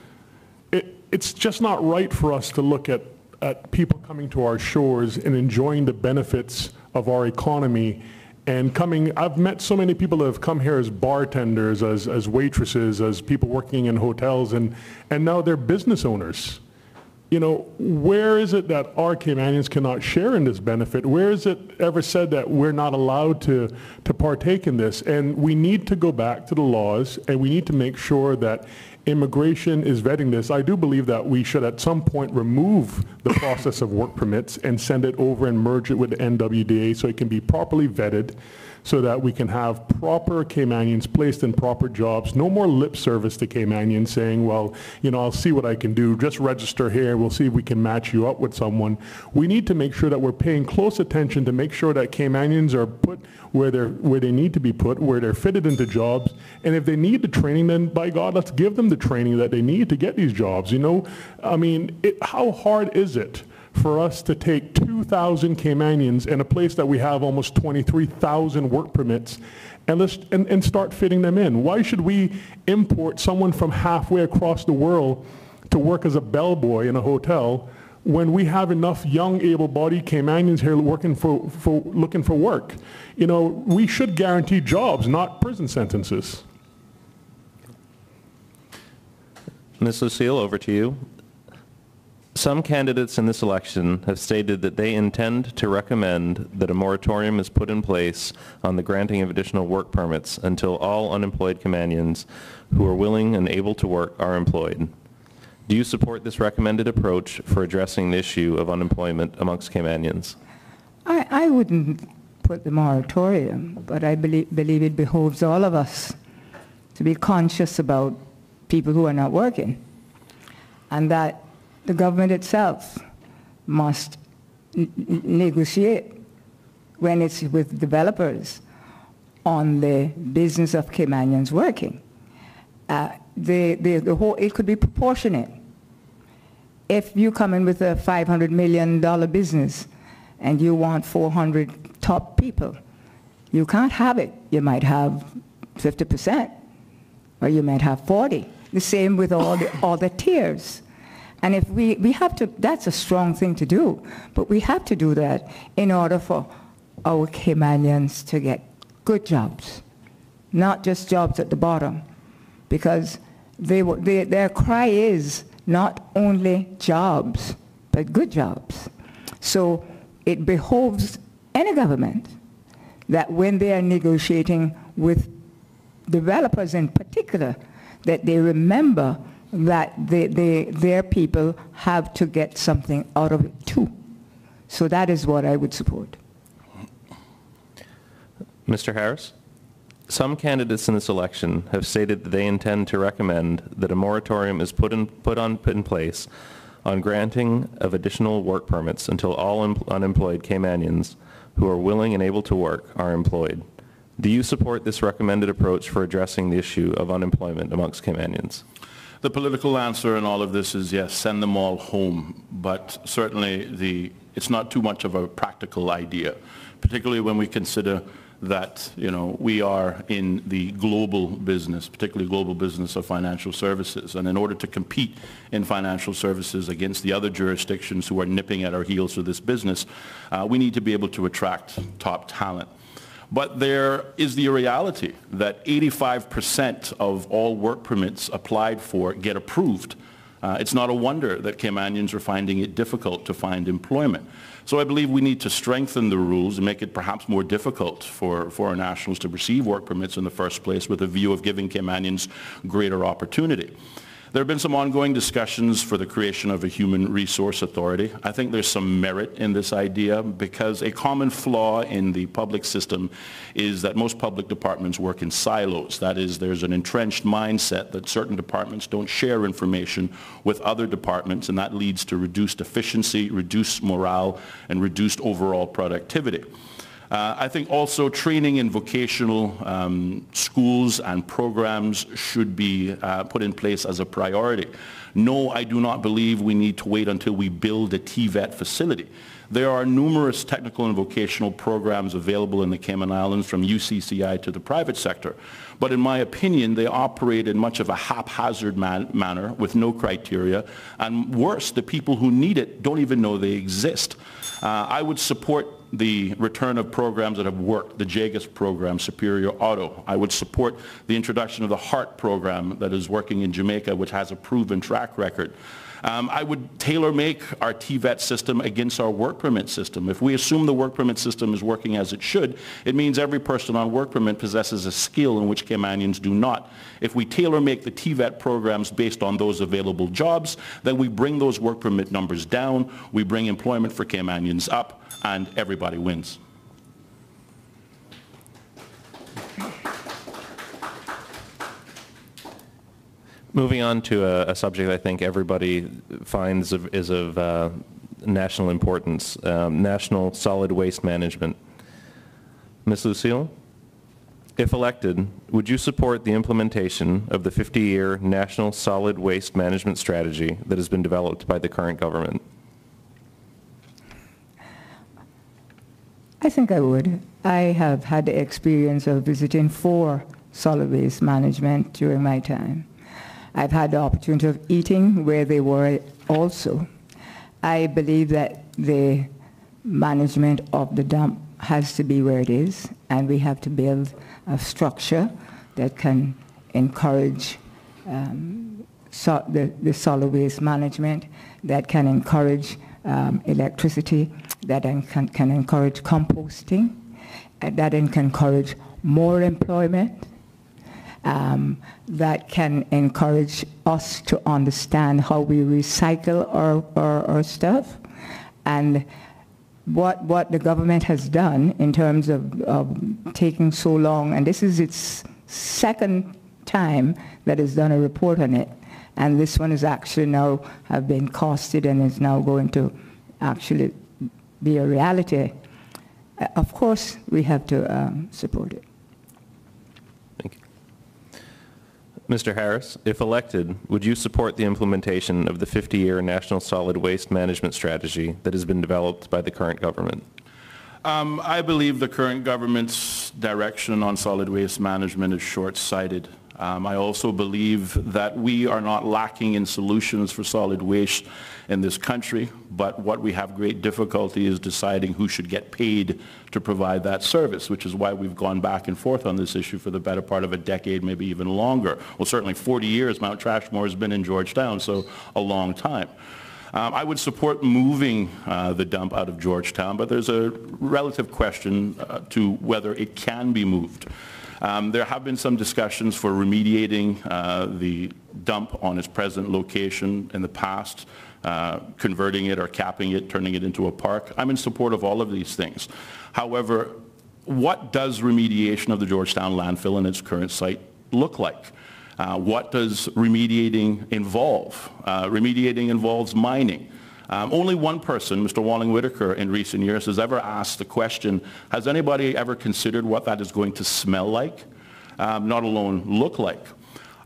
it's just not right for us to look at people coming to our shores and enjoying the benefits of our economy and coming. I've met so many people that have come here as bartenders, as waitresses, as people working in hotels, and now they're business owners. You know, where is it that our Caymanians cannot share in this benefit? Where is it ever said that we're not allowed to partake in this? And we need to go back to the laws, and we need to make sure that immigration is vetting this. I do believe that we should at some point remove the process of work permits and send it over and merge it with the NWDA so it can be properly vetted, so that we can have proper Caymanians placed in proper jobs. No more lip service to Caymanians saying, well, you know, I'll see what I can do. Just register here. We'll see if we can match you up with someone. We need to make sure that we're paying close attention to make sure that Caymanians are put where they need to be put, where they're fitted into jobs. And if they need the training, then by God, let's give them the training that they need to get these jobs. You know, I mean, how hard is it for us to take 2,000 Caymanians in a place that we have almost 23,000 work permits and start fitting them in? Why should we import someone from halfway across the world to work as a bellboy in a hotel when we have enough young, able-bodied Caymanians here looking for work? You know, we should guarantee jobs, not prison sentences. Ms. Lucille, over to you. Some candidates in this election have stated that they intend to recommend that a moratorium is put in place on the granting of additional work permits until all unemployed Caymanians who are willing and able to work are employed. Do you support this recommended approach for addressing the issue of unemployment amongst Caymanians? I wouldn't put the moratorium, but I believe it behoves all of us to be conscious about people who are not working, and that the government itself must negotiate when it's with developers on the business of Caymanians working. It could be proportionate. If you come in with a $500 million business and you want 400 top people, you can't have it. You might have 50%, or you might have 40. The same with all the tiers. And if we have to, that's a strong thing to do, but we have to do that in order for our Caymanians to get good jobs, not just jobs at the bottom, because their cry is not only jobs, but good jobs. So it behoves any government that when they are negotiating with developers in particular, that they remember that their people have to get something out of it too. So that is what I would support. Mr. Harris? Some candidates in this election have stated that they intend to recommend that a moratorium is put in place on granting of additional work permits until all unemployed Caymanians who are willing and able to work are employed. Do you support this recommended approach for addressing the issue of unemployment amongst Caymanians? The political answer in all of this is yes, send them all home. But certainly it's not too much of a practical idea, particularly when we consider that, we are in the global business, particularly global business of financial services. And in order to compete in financial services against the other jurisdictions who are nipping at our heels for this business, we need to be able to attract top talent. But there is the reality that 85% of all work permits applied for get approved. It's not a wonder that Caymanians are finding it difficult to find employment. So I believe we need to strengthen the rules and make it perhaps more difficult for foreign nationals to receive work permits in the first place, with a view of giving Caymanians greater opportunity. There have been some ongoing discussions for the creation of a human resource authority. I think there's some merit in this idea, because a common flaw in the public system is that most public departments work in silos. That is, there's an entrenched mindset that certain departments don't share information with other departments, and that leads to reduced efficiency, reduced morale, and reduced overall productivity. I think also training in vocational schools and programs should be put in place as a priority. No, I do not believe we need to wait until we build a TVET facility. There are numerous technical and vocational programs available in the Cayman Islands, from UCCI to the private sector. But in my opinion, they operate in much of a haphazard manner with no criteria. And worse, the people who need it don't even know they exist. I would support the return of programs that have worked, the JAGUS program, Superior Auto. I would support the introduction of the HEART program that is working in Jamaica, which has a proven track record. I would tailor-make our TVET system against our work permit system. If we assume the work permit system is working as it should, it means every person on work permit possesses a skill in which Caymanians do not. If we tailor-make the TVET programs based on those available jobs, then we bring those work permit numbers down, we bring employment for Caymanians up, and everybody wins. Moving on to a subject I think everybody finds is of national importance, national solid waste management. Ms. Lucille, if elected, would you support the implementation of the 50-year National Solid Waste Management Strategy that has been developed by the current government? I think I would. I have had the experience of visiting 4 solid waste management during my time. I've had the opportunity of eating where they were also. I believe that the management of the dump has to be where it is, and we have to build a structure that can encourage the solid waste management, that can encourage electricity, that can encourage composting, that can encourage more employment, that can encourage us to understand how we recycle our stuff. And what the government has done in terms of taking so long, and this is its second time that it's done a report on it, and this one is actually now have been costed and is now going to actually be a reality. Of course, we have to support it. Thank you. Mr. Harris, if elected, would you support the implementation of the 50-year National Solid Waste Management Strategy that has been developed by the current government? I believe the current government's direction on solid waste management is short-sighted. I also believe that we are not lacking in solutions for solid waste in this country, but what we have great difficulty is deciding who should get paid to provide that service, which is why we've gone back and forth on this issue for the better part of a decade, maybe even longer. Well, certainly 40 years Mount Trashmore has been in Georgetown, so a long time. I would support moving the dump out of Georgetown, but there's a relative question to whether it can be moved. There have been some discussions for remediating the dump on its present location in the past, converting it or capping it, turning it into a park. I'm in support of all of these things. However, what does remediation of the Georgetown landfill in its current site look like? What does remediating involve? Remediating involves mining. Only one person, Mr. Walling-Whitaker, in recent years has ever asked the question, has anybody ever considered what that is going to smell like, not alone look like?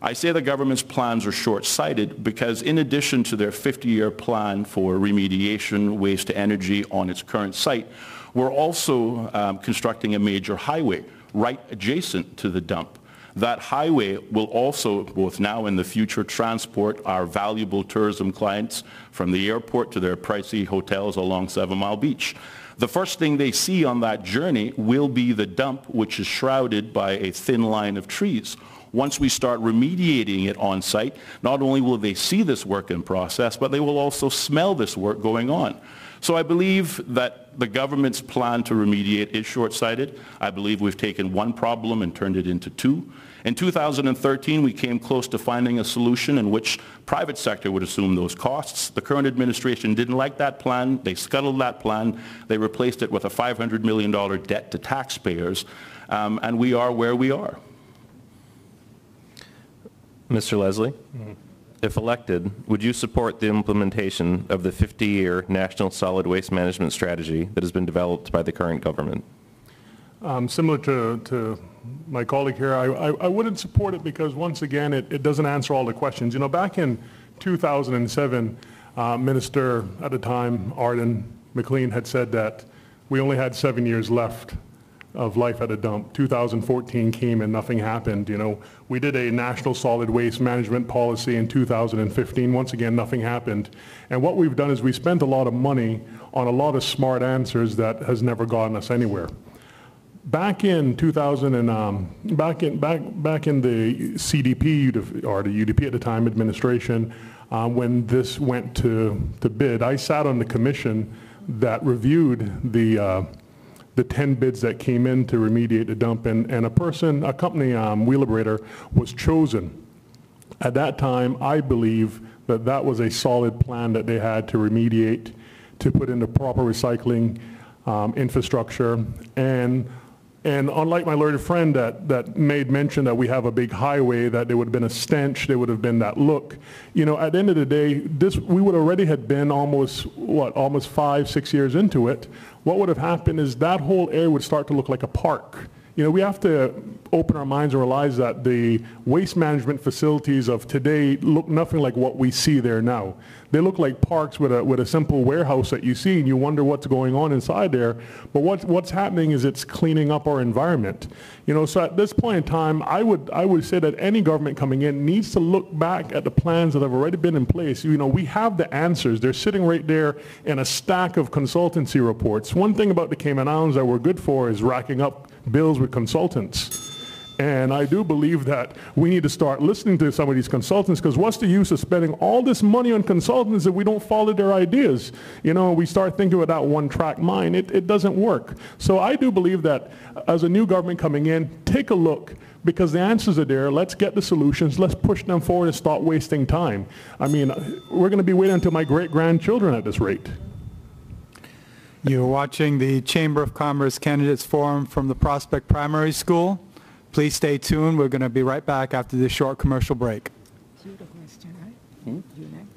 I say the government's plans are short-sighted because in addition to their 50-year plan for remediation, waste to energy on its current site, we're also constructing a major highway right adjacent to the dump. That highway will also, both now and in the future, transport our valuable tourism clients from the airport to their pricey hotels along 7 Mile Beach. The first thing they see on that journey will be the dump, which is shrouded by a thin line of trees. Once we start remediating it on site, not only will they see this work in process, but they will also smell this work going on. So I believe that the government's plan to remediate is short-sighted. I believe we've taken one problem and turned it into two. In 2013, we came close to finding a solution in which private sector would assume those costs. The current administration didn't like that plan. They scuttled that plan. They replaced it with a $500 million debt to taxpayers, and we are where we are. Mr. Leslie? If elected, would you support the implementation of the 50-year National Solid Waste Management Strategy that has been developed by the current government? Similar to my colleague here, I wouldn't support it because, once again, it doesn't answer all the questions. You know, back in 2007, Minister at the time, Arden McLean, had said that we only had 7 years left of life at a dump. 2014 came and nothing happened. You know, we did a national solid waste management policy in 2015. Once again, nothing happened. And what we've done is we spent a lot of money on a lot of smart answers that has never gotten us anywhere. Back in 2000 and back in the CDP or the UDP at the time administration, when this went to bid, I sat on the commission that reviewed the 10 bids that came in to remediate the dump, and a company, Wheelabrator, was chosen. At that time, I believe that was a solid plan that they had to remediate, to put in the proper recycling infrastructure, and unlike my learned friend that made mention that we have a big highway, that there would have been a stench, there would have been that look. You know, at the end of the day, we would already had been almost 5-6 years into it. What would have happened is that whole area would start to look like a park. You know, we have to open our minds and realize that the waste management facilities of today look nothing like what we see there now. They look like parks with a simple warehouse that you see, and you wonder what's going on inside there. But what's happening is it's cleaning up our environment. You know, so at this point in time, I would say that any government coming in needs to look back at the plans that have already been in place. You know, we have the answers. They're sitting right there in a stack of consultancy reports. One thing about the Cayman Islands that we're good for is racking up bills with consultants. And I do believe that we need to start listening to some of these consultants, because what's the use of spending all this money on consultants if we don't follow their ideas? You know, we start thinking with that one-track mind. It doesn't work. So I do believe that as a new government coming in, take a look, because the answers are there. Let's get the solutions. Let's push them forward and stop wasting time. I mean, we're going to be waiting until my great-grandchildren at this rate. You're watching the Chamber of Commerce Candidates Forum from the Prospect Primary School. Please stay tuned. We're going to be right back after this short commercial break. You the question, right? You next.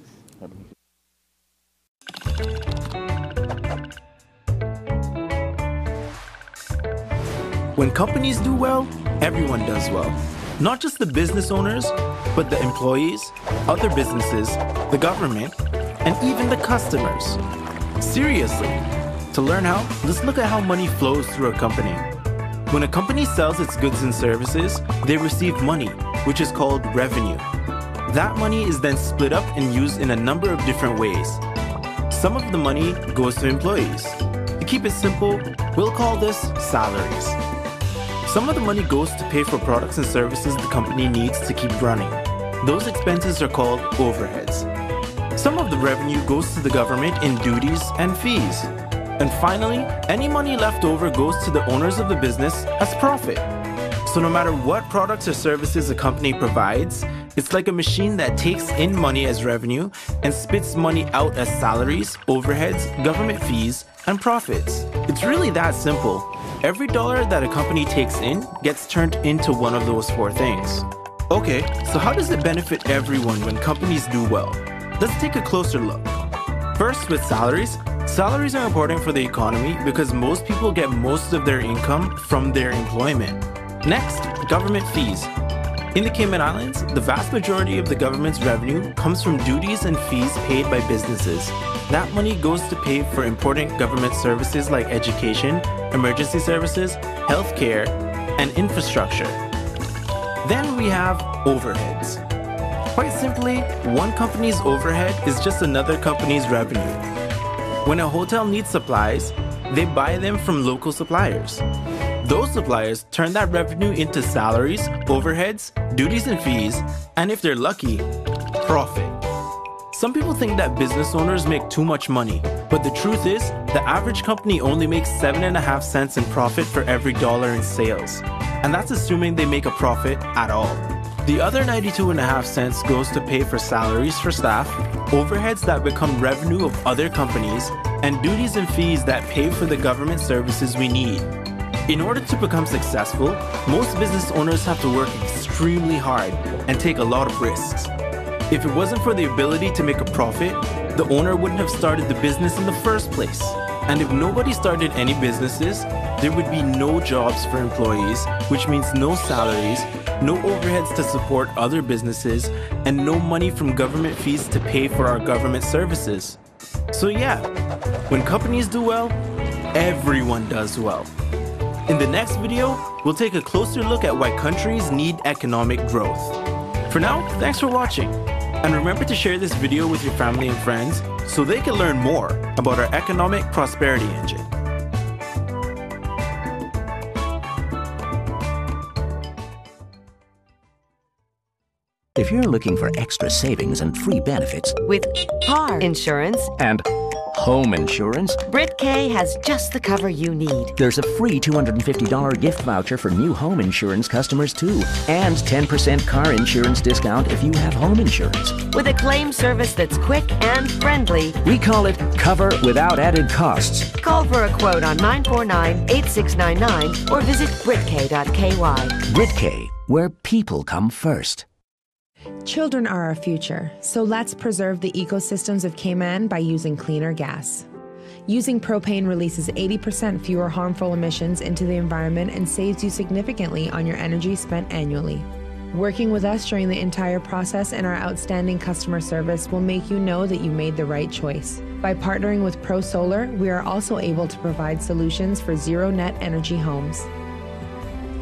When companies do well, everyone does well. Not just the business owners, but the employees, other businesses, the government, and even the customers. Seriously. To learn how, let's look at how money flows through a company. When a company sells its goods and services, they receive money, which is called revenue. That money is then split up and used in a number of different ways. Some of the money goes to employees. To keep it simple, we'll call this salaries. Some of the money goes to pay for products and services the company needs to keep running. Those expenses are called overheads. Some of the revenue goes to the government in duties and fees. And finally, any money left over goes to the owners of the business as profit. So no matter what products or services a company provides, it's like a machine that takes in money as revenue and spits money out as salaries, overheads, government fees, and profits. It's really that simple. Every dollar that a company takes in gets turned into one of those four things. Okay, so how does it benefit everyone when companies do well? Let's take a closer look. First, with salaries. Salaries are important for the economy because most people get most of their income from their employment. Next, government fees. In the Cayman Islands, the vast majority of the government's revenue comes from duties and fees paid by businesses. That money goes to pay for important government services like education, emergency services, healthcare, and infrastructure. Then we have overheads. Quite simply, one company's overhead is just another company's revenue. When a hotel needs supplies, they buy them from local suppliers. Those suppliers turn that revenue into salaries, overheads, duties and fees, and if they're lucky, profit. Some people think that business owners make too much money, but the truth is, the average company only makes 7.5 cents in profit for every dollar in sales. And that's assuming they make a profit at all. The other 92.5 cents goes to pay for salaries for staff, overheads that become revenue of other companies, and duties and fees that pay for the government services we need. In order to become successful, most business owners have to work extremely hard and take a lot of risks. If it wasn't for the ability to make a profit, the owner wouldn't have started the business in the first place. And if nobody started any businesses, there would be no jobs for employees, which means no salaries, no overheads to support other businesses, and no money from government fees to pay for our government services. So yeah, when companies do well, everyone does well. In the next video, we'll take a closer look at why countries need economic growth. For now, thanks for watching. And remember to share this video with your family and friends so they can learn more about our economic prosperity engine. If you're looking for extra savings and free benefits with car insurance and home insurance, Brit K has just the cover you need. There's a free $250 gift voucher for new home insurance customers too, and 10% car insurance discount if you have home insurance. With a claim service that's quick and friendly. We call it Cover Without Added Costs. Call for a quote on 949-8699 or visit britk.ky. Brit K, where people come first. Children are our future, so let's preserve the ecosystems of Cayman by using cleaner gas. Using propane releases 80% fewer harmful emissions into the environment and saves you significantly on your energy spent annually. Working with us during the entire process and our outstanding customer service will make you know that you made the right choice. By partnering with Pro Solar, we are also able to provide solutions for zero-net energy homes.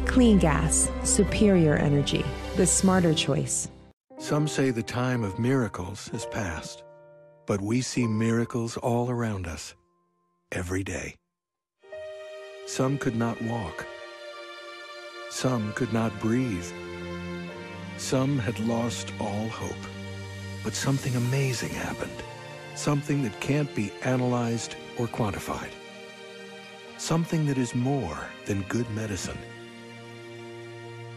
Clean gas, superior energy, the smarter choice. Some say the time of miracles is past, but we see miracles all around us, every day. Some could not walk. Some could not breathe. Some had lost all hope. But something amazing happened. Something that can't be analyzed or quantified. Something that is more than good medicine.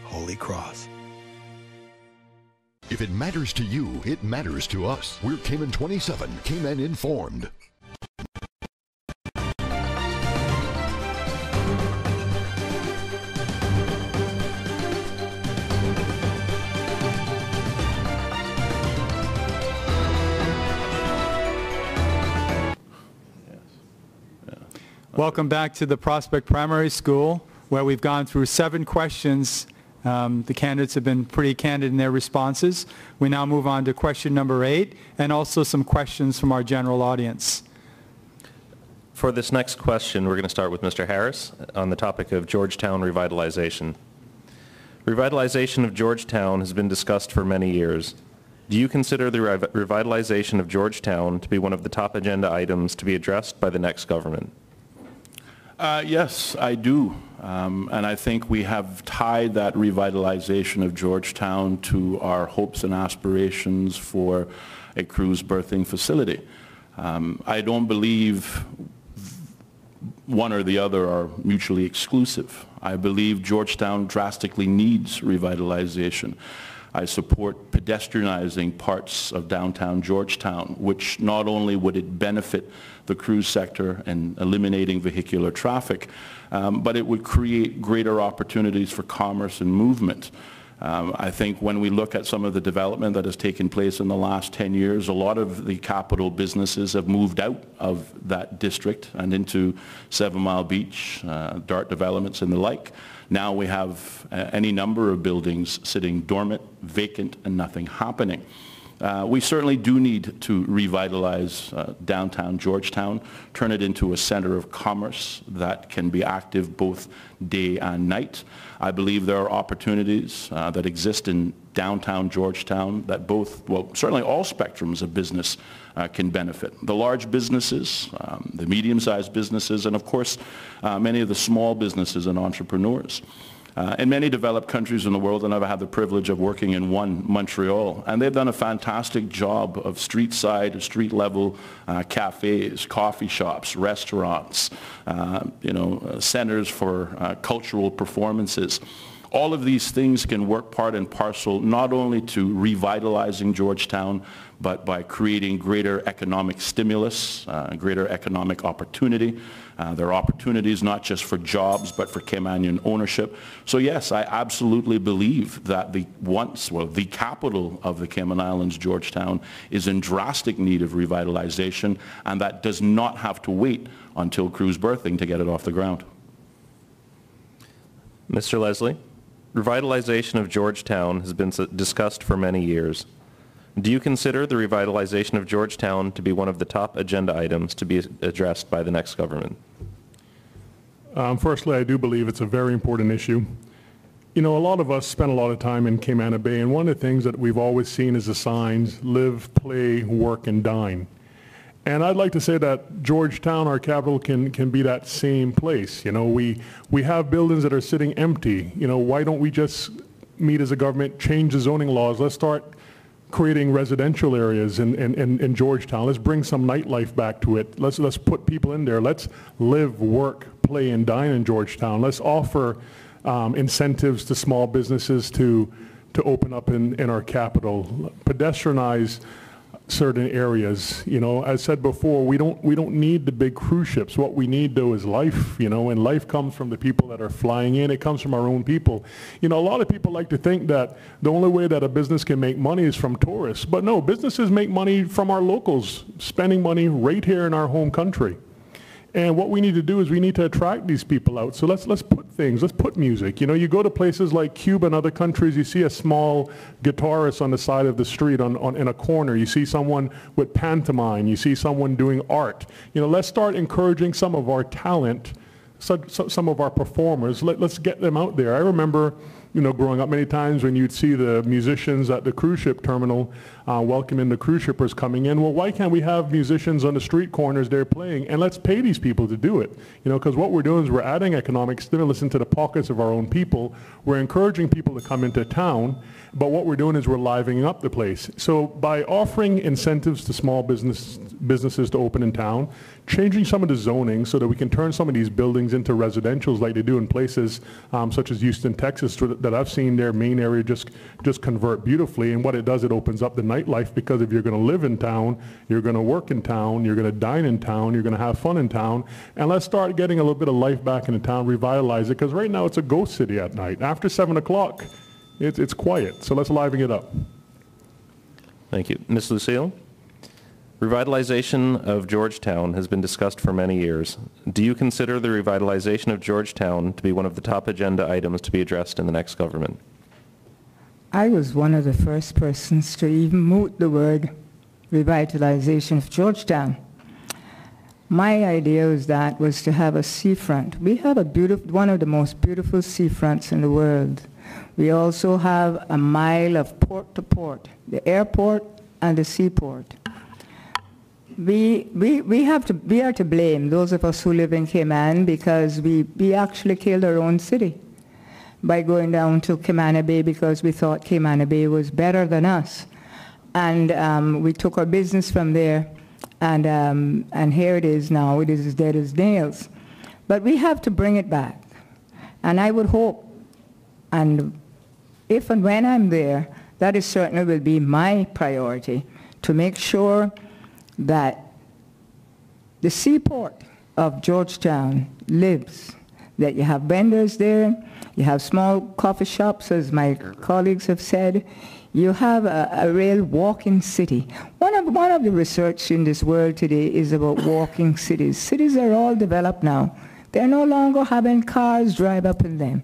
Holy Cross. If it matters to you, it matters to us. We're Cayman 27, Cayman Informed. Welcome back to the Prospect Primary School, where we've gone through 7 questions. The candidates have been pretty candid in their responses. We now move on to question number 8, and also some questions from our general audience. For this next question, we're going to start with Mr. Harris on the topic of Georgetown revitalization. Revitalization of Georgetown has been discussed for many years. Do you consider the revitalization of Georgetown to be one of the top agenda items to be addressed by the next government? Yes, I do. And I think we have tied that revitalization of Georgetown to our hopes and aspirations for a cruise berthing facility. I don't believe one or the other are mutually exclusive. I believe Georgetown drastically needs revitalization. I support pedestrianizing parts of downtown Georgetown, which not only would it benefit the cruise sector and eliminating vehicular traffic, but it would create greater opportunities for commerce and movement. I think when we look at some of the development that has taken place in the last 10 years, a lot of the capital businesses have moved out of that district and into 7 Mile Beach, DART developments and the like. Now we have any number of buildings sitting dormant, vacant, and nothing happening. We certainly do need to revitalize downtown Georgetown, turn it into a center of commerce that can be active both day and night. I believe there are opportunities that exist in downtown Georgetown that both, well, certainly all spectrums of business can benefit. The large businesses, the medium-sized businesses, and of course, many of the small businesses and entrepreneurs. In many developed countries in the world, and I've had the privilege of working in one, Montreal, and they've done a fantastic job of street-side, street-level cafes, coffee shops, restaurants, centers for cultural performances. All of these things can work part and parcel not only to revitalizing Georgetown, but by creating greater economic stimulus, greater economic opportunity. There are opportunities not just for jobs, but for Caymanian ownership. So yes, I absolutely believe that the capital of the Cayman Islands, Georgetown, is in drastic need of revitalization, and that does not have to wait until cruise berthing to get it off the ground. Mr. Leslie, revitalization of Georgetown has been discussed for many years. Do you consider the revitalization of Georgetown to be one of the top agenda items to be addressed by the next government? Firstly, I do believe it's a very important issue. You know, a lot of us spend a lot of time in Cayman Bay, and one of the things that we've always seen is the signs, live, play, work, and dine. And I'd like to say that Georgetown, our capital, can be that same place. You know, we have buildings that are sitting empty. You know, why don't we just meet as a government, change the zoning laws? Let's start creating residential areas in Georgetown. Let's bring some nightlife back to it. Let's put people in there. Let's live, work, play, and dine in Georgetown. Let's offer incentives to small businesses to open up in our capital. Pedestrianize certain areas. You know, as said before, we don't need the big cruise ships. What we need, though, is life. You know, and life comes from the people that are flying in. It comes from our own people. You know, a lot of people like to think that the only way that a business can make money is from tourists, but no, businesses make money from our locals, spending money right here in our home country. And what we need to do is we need to attract these people out. So let's put things, let's put music. You know, you go to places like Cuba and other countries, you see a small guitarist on the side of the street in a corner. You see someone with pantomime. You see someone doing art. You know, let's start encouraging some of our talent, some of our performers. Let's get them out there. I remember, you know, growing up many times when you'd see the musicians at the cruise ship terminal, welcoming the cruise shippers coming in. Well, why can't we have musicians on the street corners there playing, and let's pay these people to do it? You know, because what we're doing is we're adding economic stimulus into the pockets of our own people. We're encouraging people to come into town, but what we're doing is we're livening up the place. So by offering incentives to small businesses to open in town, changing some of the zoning so that we can turn some of these buildings into residentials like they do in places such as Houston, Texas, that I've seen their main area just convert beautifully. And what it does, it opens up the nightlife, because if you're going to live in town, you're going to work in town, you're going to dine in town, you're going to have fun in town. And let's start getting a little bit of life back in the town, revitalize it, because right now it's a ghost city at night. After 7 o'clock, it's quiet. So let's liven it up. Thank you. Ms. Lucille? Revitalization of Georgetown has been discussed for many years. Do you consider the revitalization of Georgetown to be one of the top agenda items to be addressed in the next government? I was one of the first persons to even moot the word revitalization of Georgetown. My idea was to have a seafront. We have one of the most beautiful seafronts in the world. We also have a mile of port to port, the airport and the seaport. We are to blame, those of us who live in Cayman, because we actually killed our own city by going down to Cayman Bay because we thought Cayman Bay was better than us. And we took our business from there, and here it is now. It is as dead as nails. But we have to bring it back. And I would hope, and if and when I'm there, that is certainly will be my priority, to make sure that the seaport of Georgetown lives, that you have vendors there, you have small coffee shops, as my colleagues have said, you have a real walking city. One of the research in this world today is about walking cities. Cities are all developed now. They're no longer having cars drive up in them,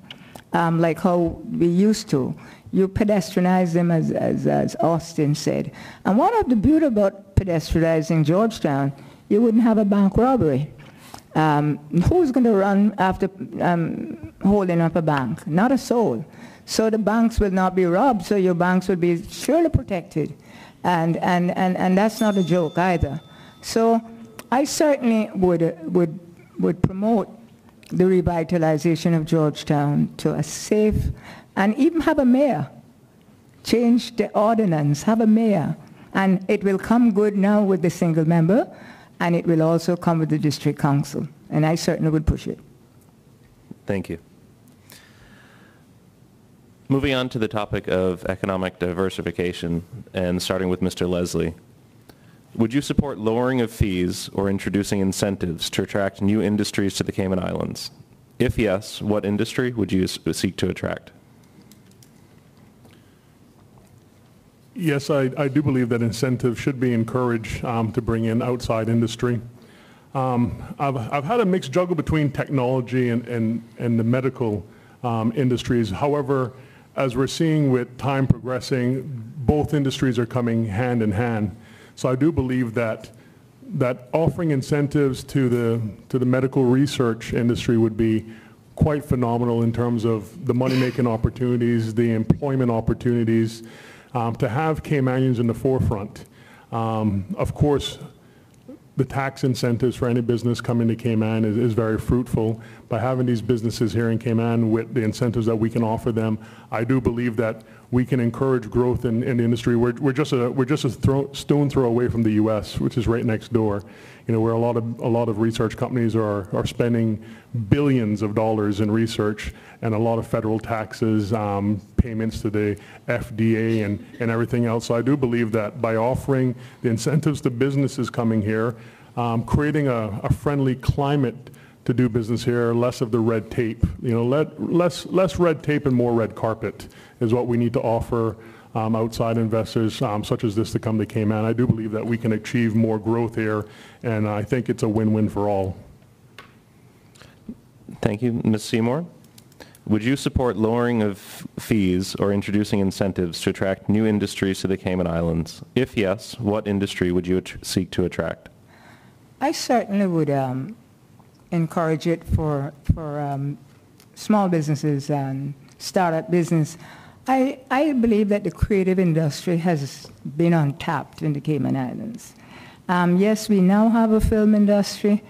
like how we used to. You pedestrianize them, as Austin said. And one of the beauty about pedestrianizing Georgetown, you wouldn't have a bank robbery. Who's going to run after holding up a bank? Not a soul. So the banks will not be robbed, so your banks will be surely protected. And that's not a joke either. So I certainly would promote the revitalization of Georgetown to a safe, and even have a mayor. Change the ordinance, have a mayor. And it will come good now with the single member, and it will also come with the district council. And I certainly would push it. Thank you. Moving on to the topic of economic diversification, and starting with Mr. Leslie. Would you support lowering of fees or introducing incentives to attract new industries to the Cayman Islands? If yes, what industry would you seek to attract? Yes, I do believe that incentives should be encouraged to bring in outside industry. I've had a mixed juggle between technology and the medical industries. However, as we're seeing with time progressing, both industries are coming hand in hand. So I do believe that offering incentives to the medical research industry would be quite phenomenal in terms of the money-making opportunities, the employment opportunities, to have Caymanians in the forefront. Of course, the tax incentives for any business coming to Cayman is very fruitful. By having these businesses here in Cayman with the incentives that we can offer them, I do believe that we can encourage growth in the industry. We're just a stone throw away from the U.S., which is right next door. You know, where a lot of research companies are spending billions of dollars in research, and a lot of federal taxes, payments to the FDA and everything else. So I do believe that by offering the incentives to businesses coming here, creating a friendly climate to do business here, less of the red tape. You know, less red tape and more red carpet is what we need to offer outside investors such as this to come to Cayman. I do believe that we can achieve more growth here, and I think it's a win-win for all. Thank you. Ms. Seymour, would you support lowering of fees or introducing incentives to attract new industries to the Cayman Islands? If yes, what industry would you seek to attract? I certainly would encourage it for small businesses and startup business. I believe that the creative industry has been untapped in the Cayman Islands. Yes, we now have a film industry,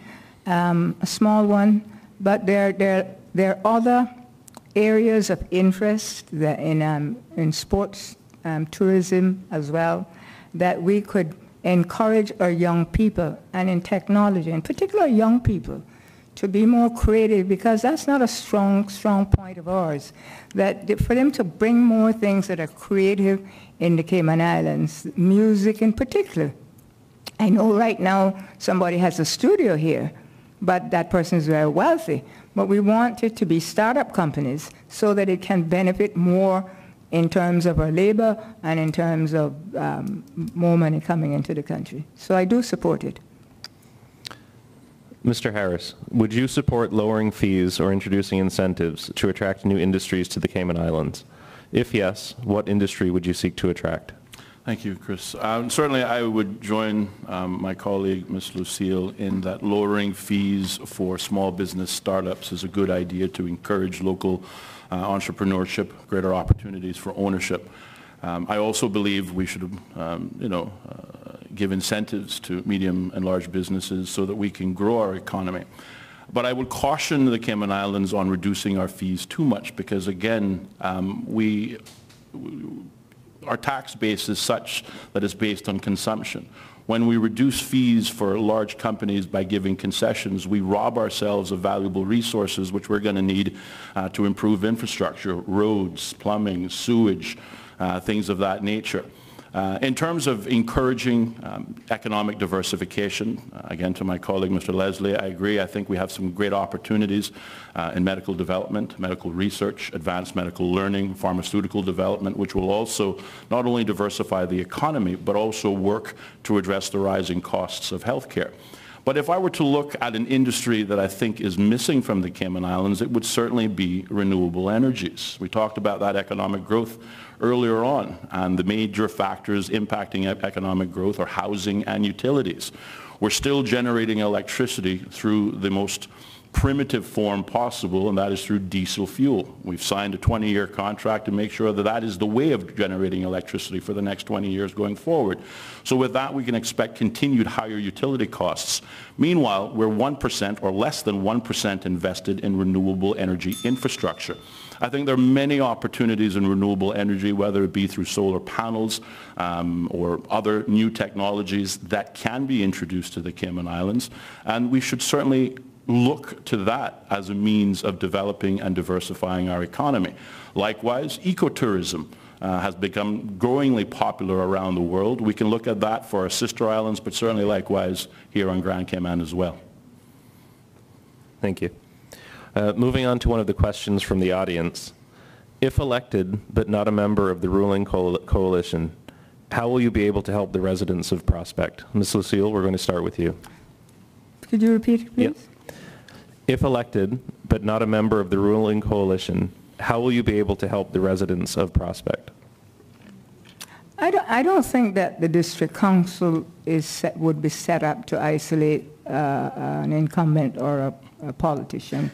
a small one, but there are other areas of interest that in sports, tourism as well, that we could encourage our young people, and in technology, in particular young people, to be more creative, because that's not a strong point of ours, that for them to bring more things that are creative in the Cayman Islands, music in particular. I know right now somebody has a studio here, but that person is very wealthy. But we want it to be startup companies so that it can benefit more in terms of our labor and in terms of more money coming into the country. So I do support it. Mr. Harris, would you support lowering fees or introducing incentives to attract new industries to the Cayman Islands? If yes, what industry would you seek to attract? Thank you, Chris. Certainly I would join my colleague, Ms. Lucille, in that lowering fees for small business startups is a good idea to encourage local entrepreneurship, greater opportunities for ownership. I also believe we should, give incentives to medium and large businesses so that we can grow our economy. But I would caution the Cayman Islands on reducing our fees too much because, again, our tax base is such that it's based on consumption. When we reduce fees for large companies by giving concessions, we rob ourselves of valuable resources which we're going to need to improve infrastructure, roads, plumbing, sewage, things of that nature. In terms of encouraging economic diversification, again to my colleague Mr. Leslie, I agree. I think we have some great opportunities in medical development, medical research, advanced medical learning, pharmaceutical development, which will also not only diversify the economy, but also work to address the rising costs of healthcare. But if I were to look at an industry that I think is missing from the Cayman Islands, it would certainly be renewable energies. We talked about that economic growth earlier on, and the major factors impacting economic growth are housing and utilities. We're still generating electricity through the most primitive form possible, and that is through diesel fuel. We've signed a 20-year contract to make sure that that is the way of generating electricity for the next 20 years going forward. So with that, we can expect continued higher utility costs. Meanwhile, we're 1% or less than 1% invested in renewable energy infrastructure. I think there are many opportunities in renewable energy, whether it be through solar panels or other new technologies that can be introduced to the Cayman Islands, and we should certainly look to that as a means of developing and diversifying our economy. Likewise, ecotourism has become growingly popular around the world. We can look at that for our sister islands, but certainly likewise here on Grand Cayman as well. Thank you. Moving on to one of the questions from the audience. If elected, but not a member of the ruling coalition, how will you be able to help the residents of Prospect? Ms. Lucille, we're going to start with you. Could you repeat it, please? Yep. If elected, but not a member of the ruling coalition, how will you be able to help the residents of Prospect? I don't think that the district council would be set up to isolate an incumbent or a politician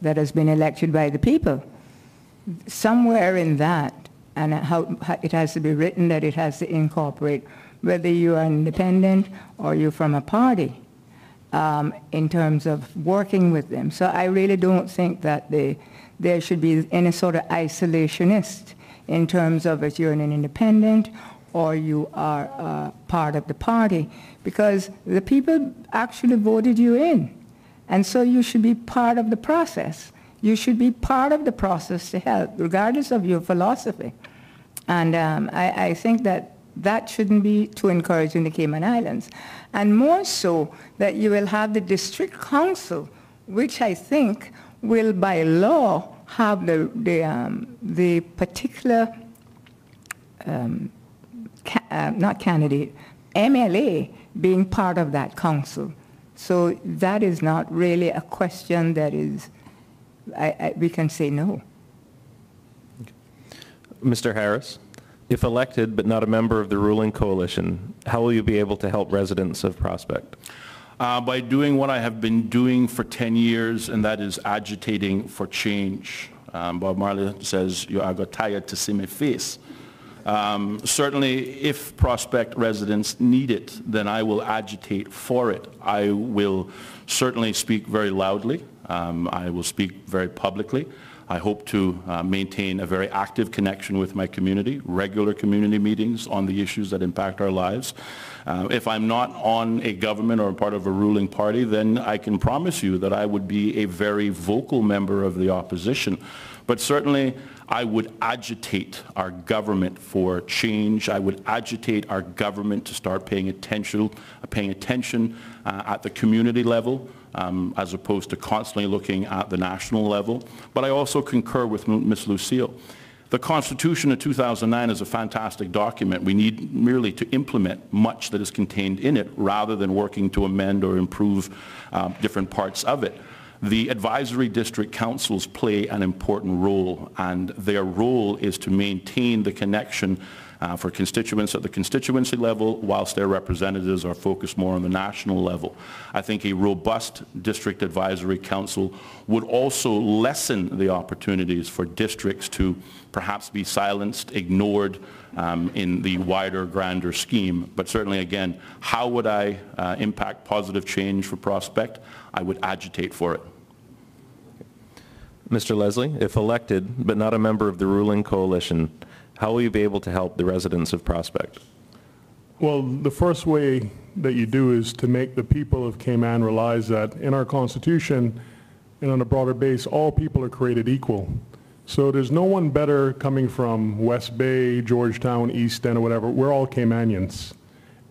that has been elected by the people. Somewhere in that, and how it has to be written that it has to incorporate whether you are independent or you're from a party in terms of working with them. So I really don't think that there should be any sort of isolationist in terms of if you're an independent or you are part of the party, because the people actually voted you in. And so you should be part of the process. You should be part of the process to help, regardless of your philosophy. And I think that shouldn't be too encouraged in the Cayman Islands. And more so that you will have the district council, which I think will by law have the particular, not candidate, MLA being part of that council. So that is not really a question that is, we can say no. Mr. Harris, if elected but not a member of the ruling coalition, how will you be able to help residents of Prospect? By doing what I have been doing for 10 years, and that is agitating for change. Bob Marley says, I got tired to see my face. Certainly, if Prospect residents need it, then I will agitate for it. I will certainly speak very loudly. I will speak very publicly. I hope to maintain a very active connection with my community, regular community meetings on the issues that impact our lives. If I'm not on a government or part of a ruling party, then I can promise you that I would be a very vocal member of the opposition. But certainly, I would agitate our government for change. I would agitate our government to start paying attention at the community level, as opposed to constantly looking at the national level. But I also concur with Ms. Lucille. The Constitution of 2009 is a fantastic document. We need merely to implement much that is contained in it rather than working to amend or improve different parts of it. The advisory district councils play an important role, and their role is to maintain the connection for constituents at the constituency level, whilst their representatives are focused more on the national level. I think a robust district advisory council would also lessen the opportunities for districts to perhaps be silenced, ignored in the wider, grander scheme. But certainly, again, how would I impact positive change for Prospect? I would agitate for it. Mr. Leslie, if elected, but not a member of the ruling coalition, how will you be able to help the residents of Prospect? Well, the first way that you do is to make the people of Cayman realize that in our Constitution and on a broader base, all people are created equal. So there's no one better coming from West Bay, Georgetown, East End, or whatever. We're all Caymanians.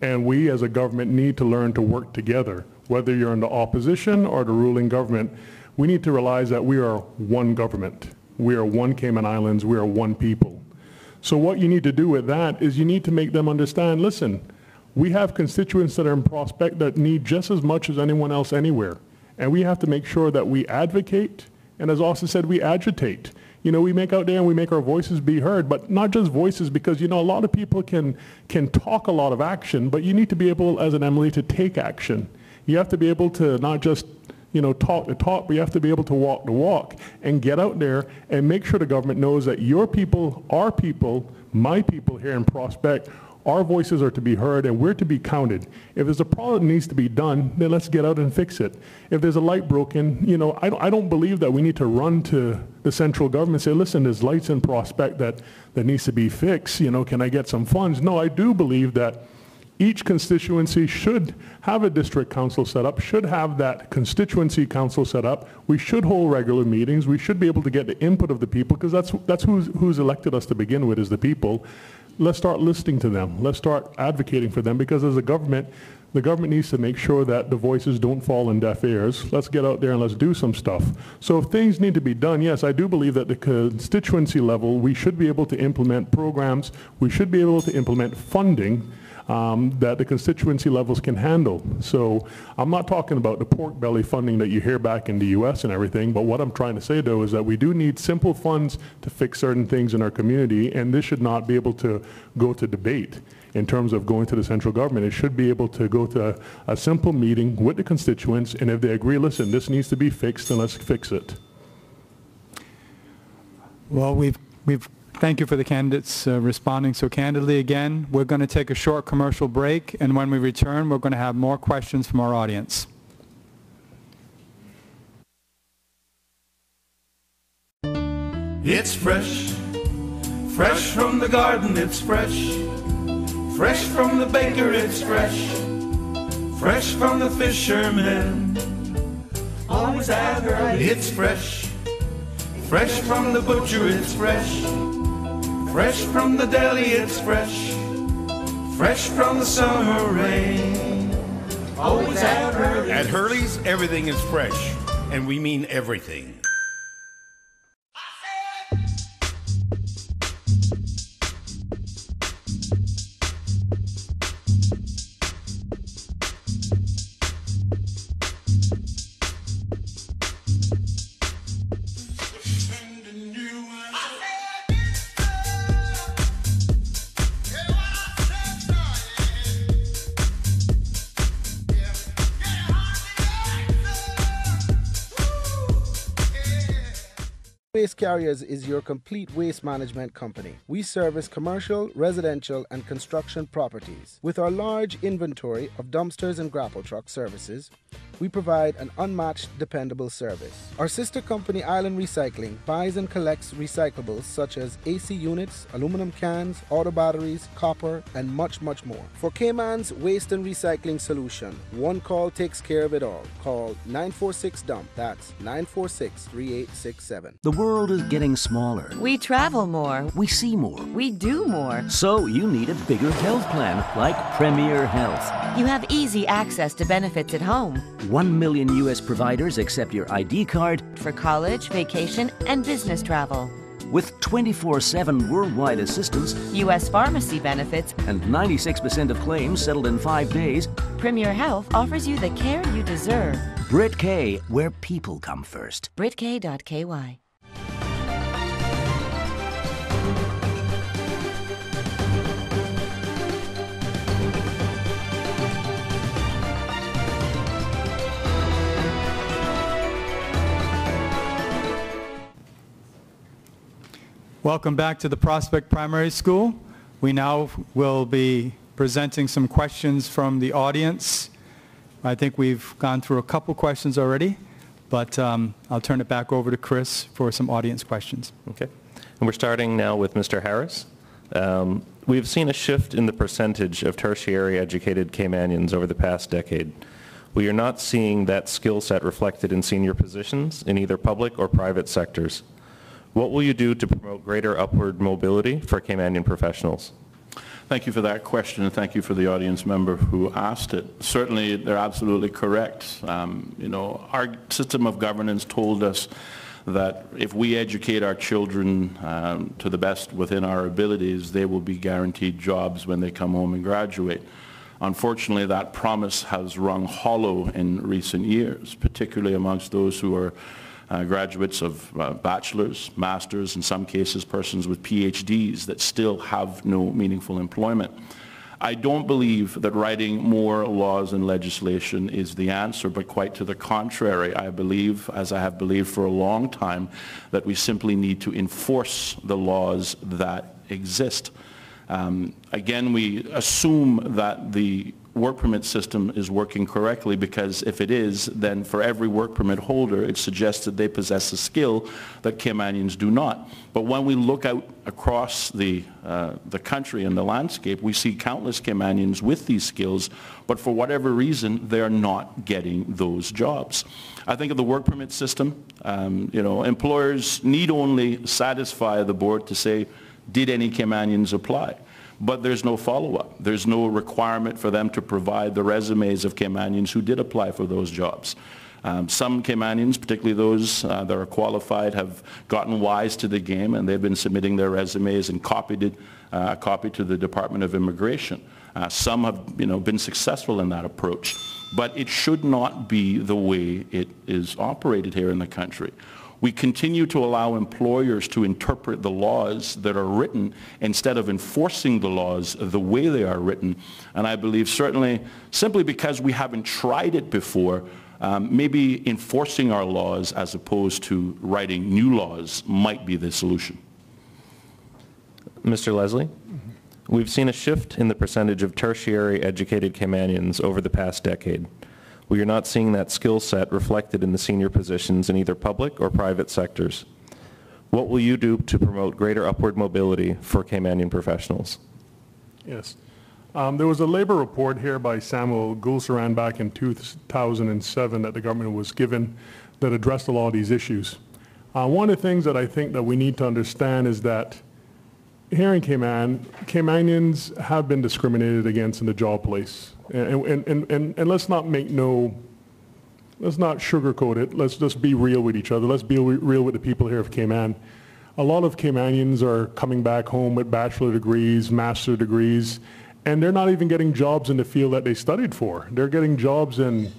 And we as a government need to learn to work together. Whether you're in the opposition or the ruling government, we need to realize that we are one government. We are one Cayman Islands. We are one people. So what you need to do with that is you need to make them understand, listen, we have constituents that are in Prospect that need just as much as anyone else anywhere. And we have to make sure that we advocate, and as Austin said, we agitate. You know, we make out there and we make our voices be heard, but not just voices, because, you know, a lot of people can talk a lot of action, but you need to be able, as an Emily, to take action. You have to be able to not just, you know, talk the talk, but you have to be able to walk the walk and get out there and make sure the government knows that your people, our people, my people here in Prospect, our voices are to be heard and we're to be counted. If there's a problem that needs to be done, then let's get out and fix it. If there's a light broken, you know, I don't believe that we need to run to the central government and say, listen, there's lights in Prospect that needs to be fixed, you know, can I get some funds? No, I do believe that each constituency should have a district council set up, should have that constituency council set up. We should hold regular meetings. We should be able to get the input of the people, because that's who's elected us to begin with, is the people. Let's start listening to them. Let's start advocating for them, because as a government, the government needs to make sure that the voices don't fall in deaf ears. Let's get out there and let's do some stuff. So if things need to be done, yes, I do believe that the constituency level, we should be able to implement programs. We should be able to implement funding that the constituency levels can handle. So I'm not talking about the pork belly funding that you hear back in the US and everything, but what I'm trying to say though is that we do need simple funds to fix certain things in our community, and this should not be able to go to debate in terms of going to the central government. It should be able to go to a simple meeting with the constituents, and if they agree, listen, this needs to be fixed, then let's fix it. Well, thank you for the candidates responding so candidly again. We're going to take a short commercial break, and when we return, we're going to have more questions from our audience. It's fresh, fresh from the garden, it's fresh. Fresh from the baker, it's fresh. Fresh from the fisherman, always at Hurley. It's fresh, fresh from the butcher, it's fresh. Fresh from the deli, it's fresh. Fresh from the summer rain, always at Hurley. At Hurley's, everything is fresh, and we mean everything. Carriers is your complete waste management company. We service commercial, residential, and construction properties. With our large inventory of dumpsters and grapple truck services, we provide an unmatched, dependable service. Our sister company, Island Recycling, buys and collects recyclables such as AC units, aluminum cans, auto batteries, copper, and much, much more. For Cayman's waste and recycling solution, one call takes care of it all. Call 946-DUMP. That's 946-3867. The world is getting smaller. We travel more. We see more. We do more. So you need a bigger health plan like Premier Health. You have easy access to benefits at home. 1 million U.S. providers accept your ID card for college, vacation, and business travel. With 24/7 worldwide assistance, U.S. pharmacy benefits, and 96% of claims settled in 5 days, Premier Health offers you the care you deserve. Brit K, where people come first. BritK.ky. Welcome back to the Prospect Primary School. We now will be presenting some questions from the audience. I think we've gone through a couple questions already, but I'll turn it back over to Chris for some audience questions. Okay. And we're starting now with Mr. Harris. We've seen a shift in the percentage of tertiary educated Caymanians over the past decade. We are not seeing that skill set reflected in senior positions in either public or private sectors. What will you do to promote greater upward mobility for Caymanian professionals? Thank you for that question, and thank you for the audience member who asked it. Certainly, they're absolutely correct. Our system of governance told us that if we educate our children to the best within our abilities, they will be guaranteed jobs when they come home and graduate. Unfortunately, that promise has rung hollow in recent years, particularly amongst those who are graduates of bachelor's, master's, in some cases persons with PhDs that still have no meaningful employment. I don't believe that writing more laws and legislation is the answer, but quite to the contrary. I believe, as I have believed for a long time, that we simply need to enforce the laws that exist. Again, we assume that the work permit system is working correctly, because if it is, then for every work permit holder, it suggests that they possess a skill that Caymanians do not. But when we look out across the country and the landscape, we see countless Caymanians with these skills, but for whatever reason, they're not getting those jobs. I think of the work permit system. Employers need only satisfy the board to say, did any Caymanians apply? But there's no follow-up. There's no requirement for them to provide the resumes of Caymanians who did apply for those jobs. Some Caymanians, particularly those that are qualified, have gotten wise to the game, and they've been submitting their resumes and copied a copy to the Department of Immigration. Some have been successful in that approach. But it should not be the way it is operated here in the country. We continue to allow employers to interpret the laws that are written instead of enforcing the laws the way they are written. And I believe certainly simply because we haven't tried it before, maybe enforcing our laws as opposed to writing new laws might be the solution. Mr. Leslie, we've seen a shift in the percentage of tertiary educated Caymanians over the past decade. We are not seeing that skill set reflected in the senior positions in either public or private sectors. What will you do to promote greater upward mobility for Caymanian professionals? Yes. There was a labor report here by Samuel Gulsaran back in 2007 that the government was given that addressed a lot of these issues. One of the things that I think that we need to understand is that here in Cayman, Caymanians have been discriminated against in the job place. And let's not sugarcoat it. Let's just be real with each other. Let's be real with the people here of Cayman. A lot of Caymanians are coming back home with bachelor degrees, master degrees, and they're not even getting jobs in the field that they studied for. They're getting jobs in,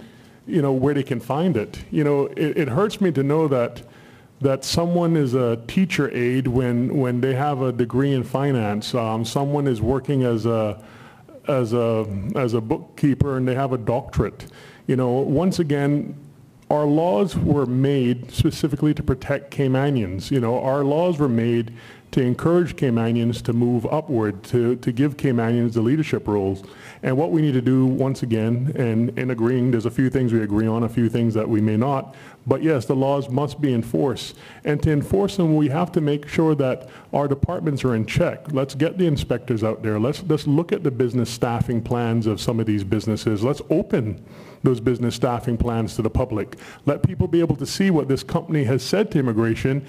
where they can find it. It hurts me to know that someone is a teacher aide when they have a degree in finance. Someone is working as a bookkeeper and they have a doctorate. Once again, our laws were made specifically to protect Caymanians. You know, our laws were made to encourage Caymanians to move upward, to give Caymanians the leadership roles. And what we need to do, once again, and in agreeing, there's a few things we agree on, a few things that we may not, but yes, the laws must be enforced. And to enforce them, we have to make sure that our departments are in check. Let's get the inspectors out there. Let's look at the business staffing plans of some of these businesses. Let's open those business staffing plans to the public. Let people be able to see what this company has said to immigration,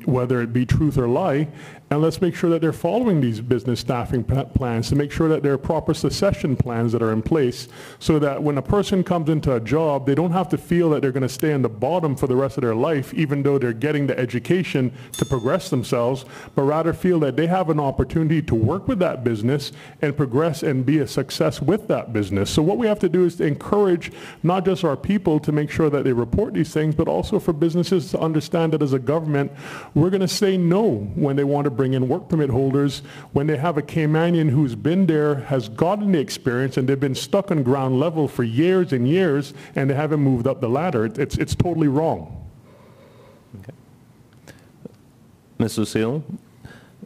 whether it be truth or lie, and let's make sure that they're following these business staffing plans, to make sure that there are proper succession plans that are in place, so that when a person comes into a job, they don't have to feel that they're going to stay on the bottom for the rest of their life, even though they're getting the education to progress themselves, but rather feel that they have an opportunity to work with that business and progress and be a success with that business. So what we have to do is to encourage not just our people to make sure that they report these things, but also for businesses to understand that as a government, we're going to say no when they want to bring in work permit holders, when they have a Caymanian who's been there, has gotten the experience, and they've been stuck on ground level for years and years, and they haven't moved up the ladder. It's totally wrong. Okay. Ms. Lucille,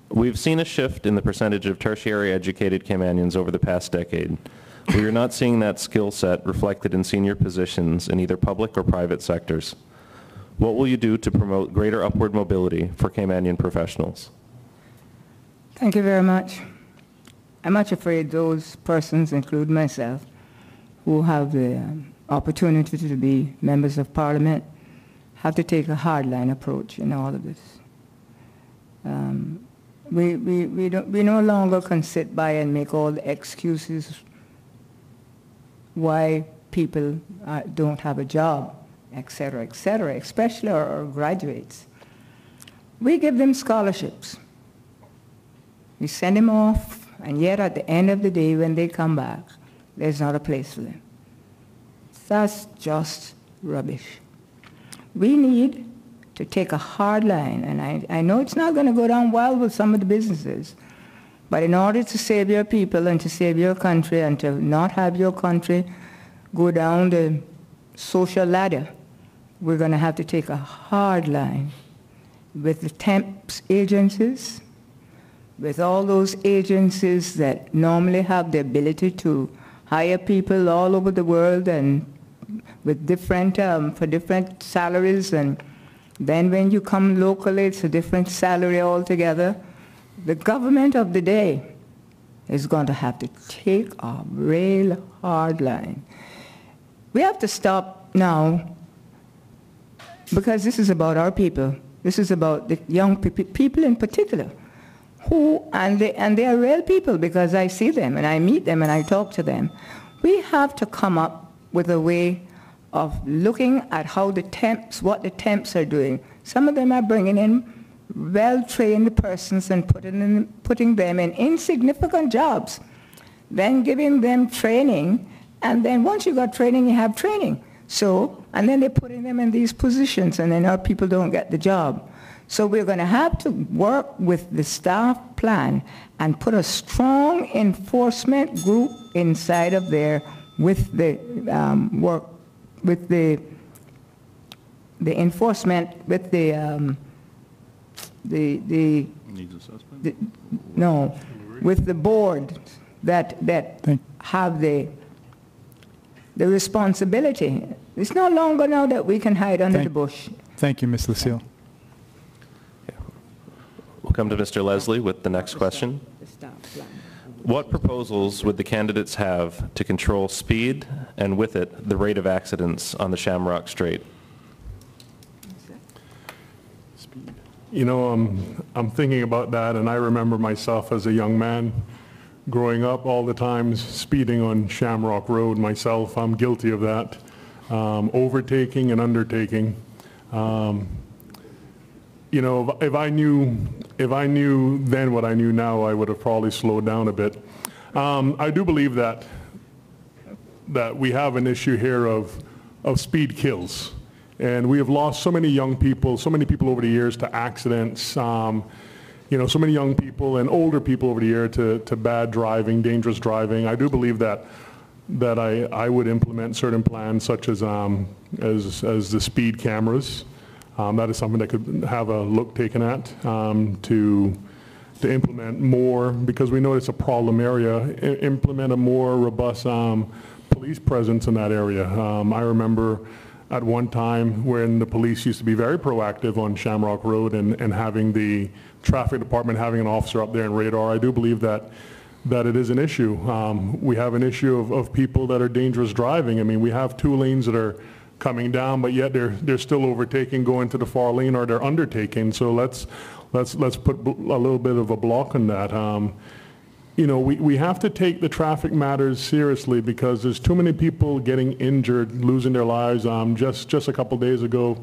we've seen a shift in the percentage of tertiary educated Caymanians over the past decade. We are not seeing that skill set reflected in senior positions in either public or private sectors. What will you do to promote greater upward mobility for Caymanian professionals? Thank you very much. I'm much afraid those persons, including myself, who have the opportunity to be members of parliament, have to take a hardline approach in all of this. We no longer can sit by and make all the excuses why people don't have a job, et cetera, especially our graduates. We give them scholarships. We send them off, and yet at the end of the day, when they come back, there's not a place for them. That's just rubbish. We need to take a hard line, and I know it's not going to go down well with some of the businesses, but in order to save your people and to save your country and to not have your country go down the social ladder, we're going to have to take a hard line with the temps agencies, with all those agencies that normally have the ability to hire people all over the world and with different, for different salaries, and then when you come locally, it's a different salary altogether. The government of the day is going to have to take a real hard line. We have to stop now, because this is about our people. This is about the young people in particular, and they are real people, because I see them and I meet them and I talk to them. We have to come up with a way of looking at how the temps, what the temps are doing. Some of them are bringing in well-trained persons and putting them in insignificant jobs, then giving them training, and then once you got training, you have training. So, and then they're putting them in these positions, and then our people don't get the job. So we're going to have to work with the staff plan and put a strong enforcement group inside of there with the work, with the enforcement, with with the board that have the responsibility. It's no longer now that we can hide under the bush. Thank you, Ms. Lucille. We'll come to Mr. Leslie with the next question. What proposals would the candidates have to control speed and with it the rate of accidents on the Shamrock Strait? You know, I'm thinking about that, and I remember myself as a young man growing up all the times speeding on Shamrock Road myself. I'm guilty of that, overtaking and undertaking. You know, if I knew then what I knew now, I would have probably slowed down a bit. I do believe that we have an issue here of speed kills. And we have lost so many young people, so many people over the years to accidents, you know, so many young people and older people over the year to bad driving, dangerous driving. I do believe that that I would implement certain plans such as the speed cameras. That is something that could have a look taken at to implement more, because we know it's a problem area, implement a more robust police presence in that area. I remember at one time when the police used to be very proactive on Shamrock Road and having the traffic department having an officer up there in radar. I do believe that it is an issue. We have an issue of people that are dangerous driving. I mean, we have 2 lanes that are coming down, but yet they're still overtaking, going to the far lane, or they're undertaking. So let's put a little bit of a block on that. You know, we have to take the traffic matters seriously, because there's too many people getting injured, losing their lives. Just a couple days ago,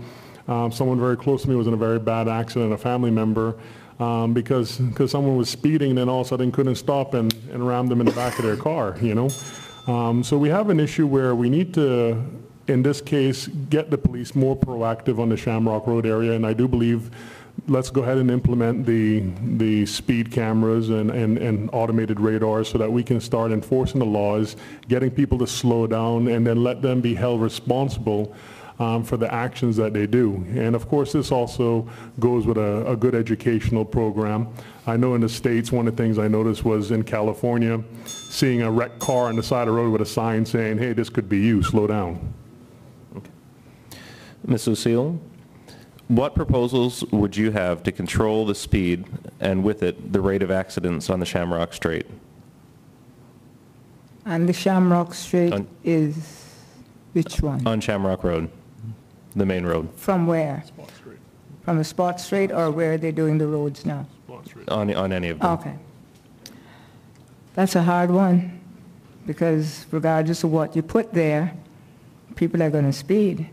someone very close to me was in a very bad accident, a family member, because someone was speeding and then all of a sudden couldn't stop and rammed them in the back of their car, you know. So we have an issue where we need to, in this case, get the police more proactive on the Shamrock Road area, and I do believe let's go ahead and implement the speed cameras and automated radars so that we can start enforcing the laws, getting people to slow down, and then let them be held responsible for the actions that they do. And of course, this also goes with a good educational program. I know in the States, one of the things I noticed was in California, seeing a wrecked car on the side of the road with a sign saying, hey, this could be you, slow down. Okay. Ms. Lucille, what proposals would you have to control the speed and with it the rate of accidents on the Shamrock Strait? And the Shamrock Strait is which one? On Shamrock Road, the main road. From where? From the Spot Strait, or where are they doing the roads now? On any of them. Okay. That's a hard one, because regardless of what you put there, people are going to speed.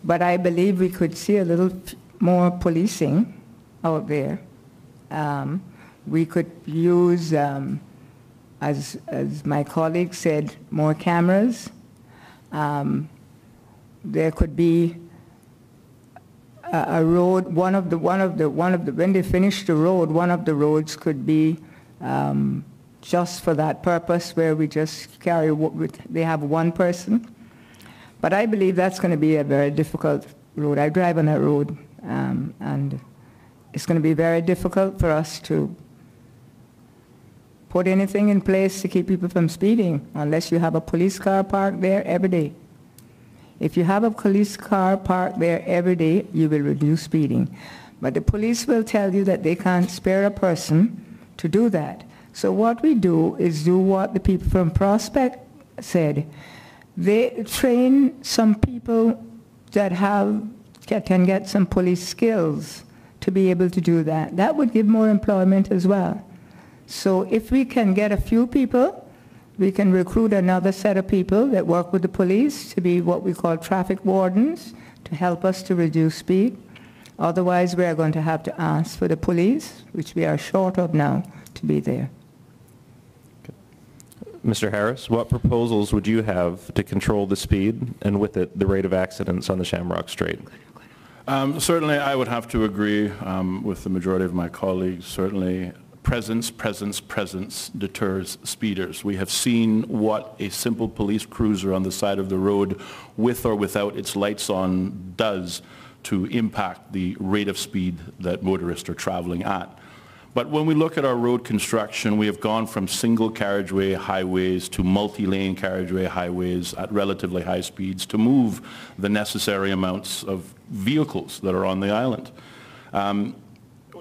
But I believe we could see a little more policing out there. We could use, as my colleague said, more cameras. There could be a road. When they finish the road, one of the roads could be just for that purpose, where we just carry. They have one person. But I believe that's going to be a very difficult road. I drive on that road, and it's going to be very difficult for us to put anything in place to keep people from speeding, unless you have a police car parked there every day. If you have a police car parked there every day, you will reduce speeding. But the police will tell you that they can't spare a person to do that. So what we do is do what the people from Prospect said. They train some people that can get some police skills to be able to do that. That would give more employment as well. So if we can get a few people, we can recruit another set of people that work with the police to be what we call traffic wardens, to help us to reduce speed. Otherwise, we are going to have to ask for the police, which we are short of now, to be there. Mr. Harris, what proposals would you have to control the speed and with it the rate of accidents on the Shamrock Strait? Certainly I would have to agree with the majority of my colleagues. Certainly presence deters speeders. We have seen what a simple police cruiser on the side of the road, with or without its lights on, does to impact the rate of speed that motorists are traveling at. But when we look at our road construction, we have gone from single carriageway highways to multi-lane carriageway highways at relatively high speeds to move the necessary amounts of vehicles that are on the island.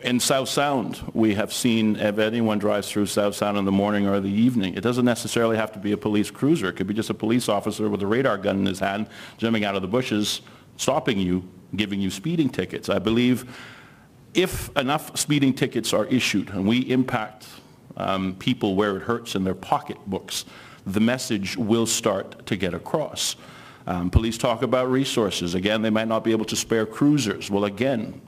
In South Sound, we have seen, if anyone drives through South Sound in the morning or the evening, it doesn't necessarily have to be a police cruiser. It could be just a police officer with a radar gun in his hand, jumping out of the bushes, stopping you, giving you speeding tickets. I believe if enough speeding tickets are issued and we impact people where it hurts in their pocketbooks, the message will start to get across. Police talk about resources. Again, they might not be able to spare cruisers. Well, again,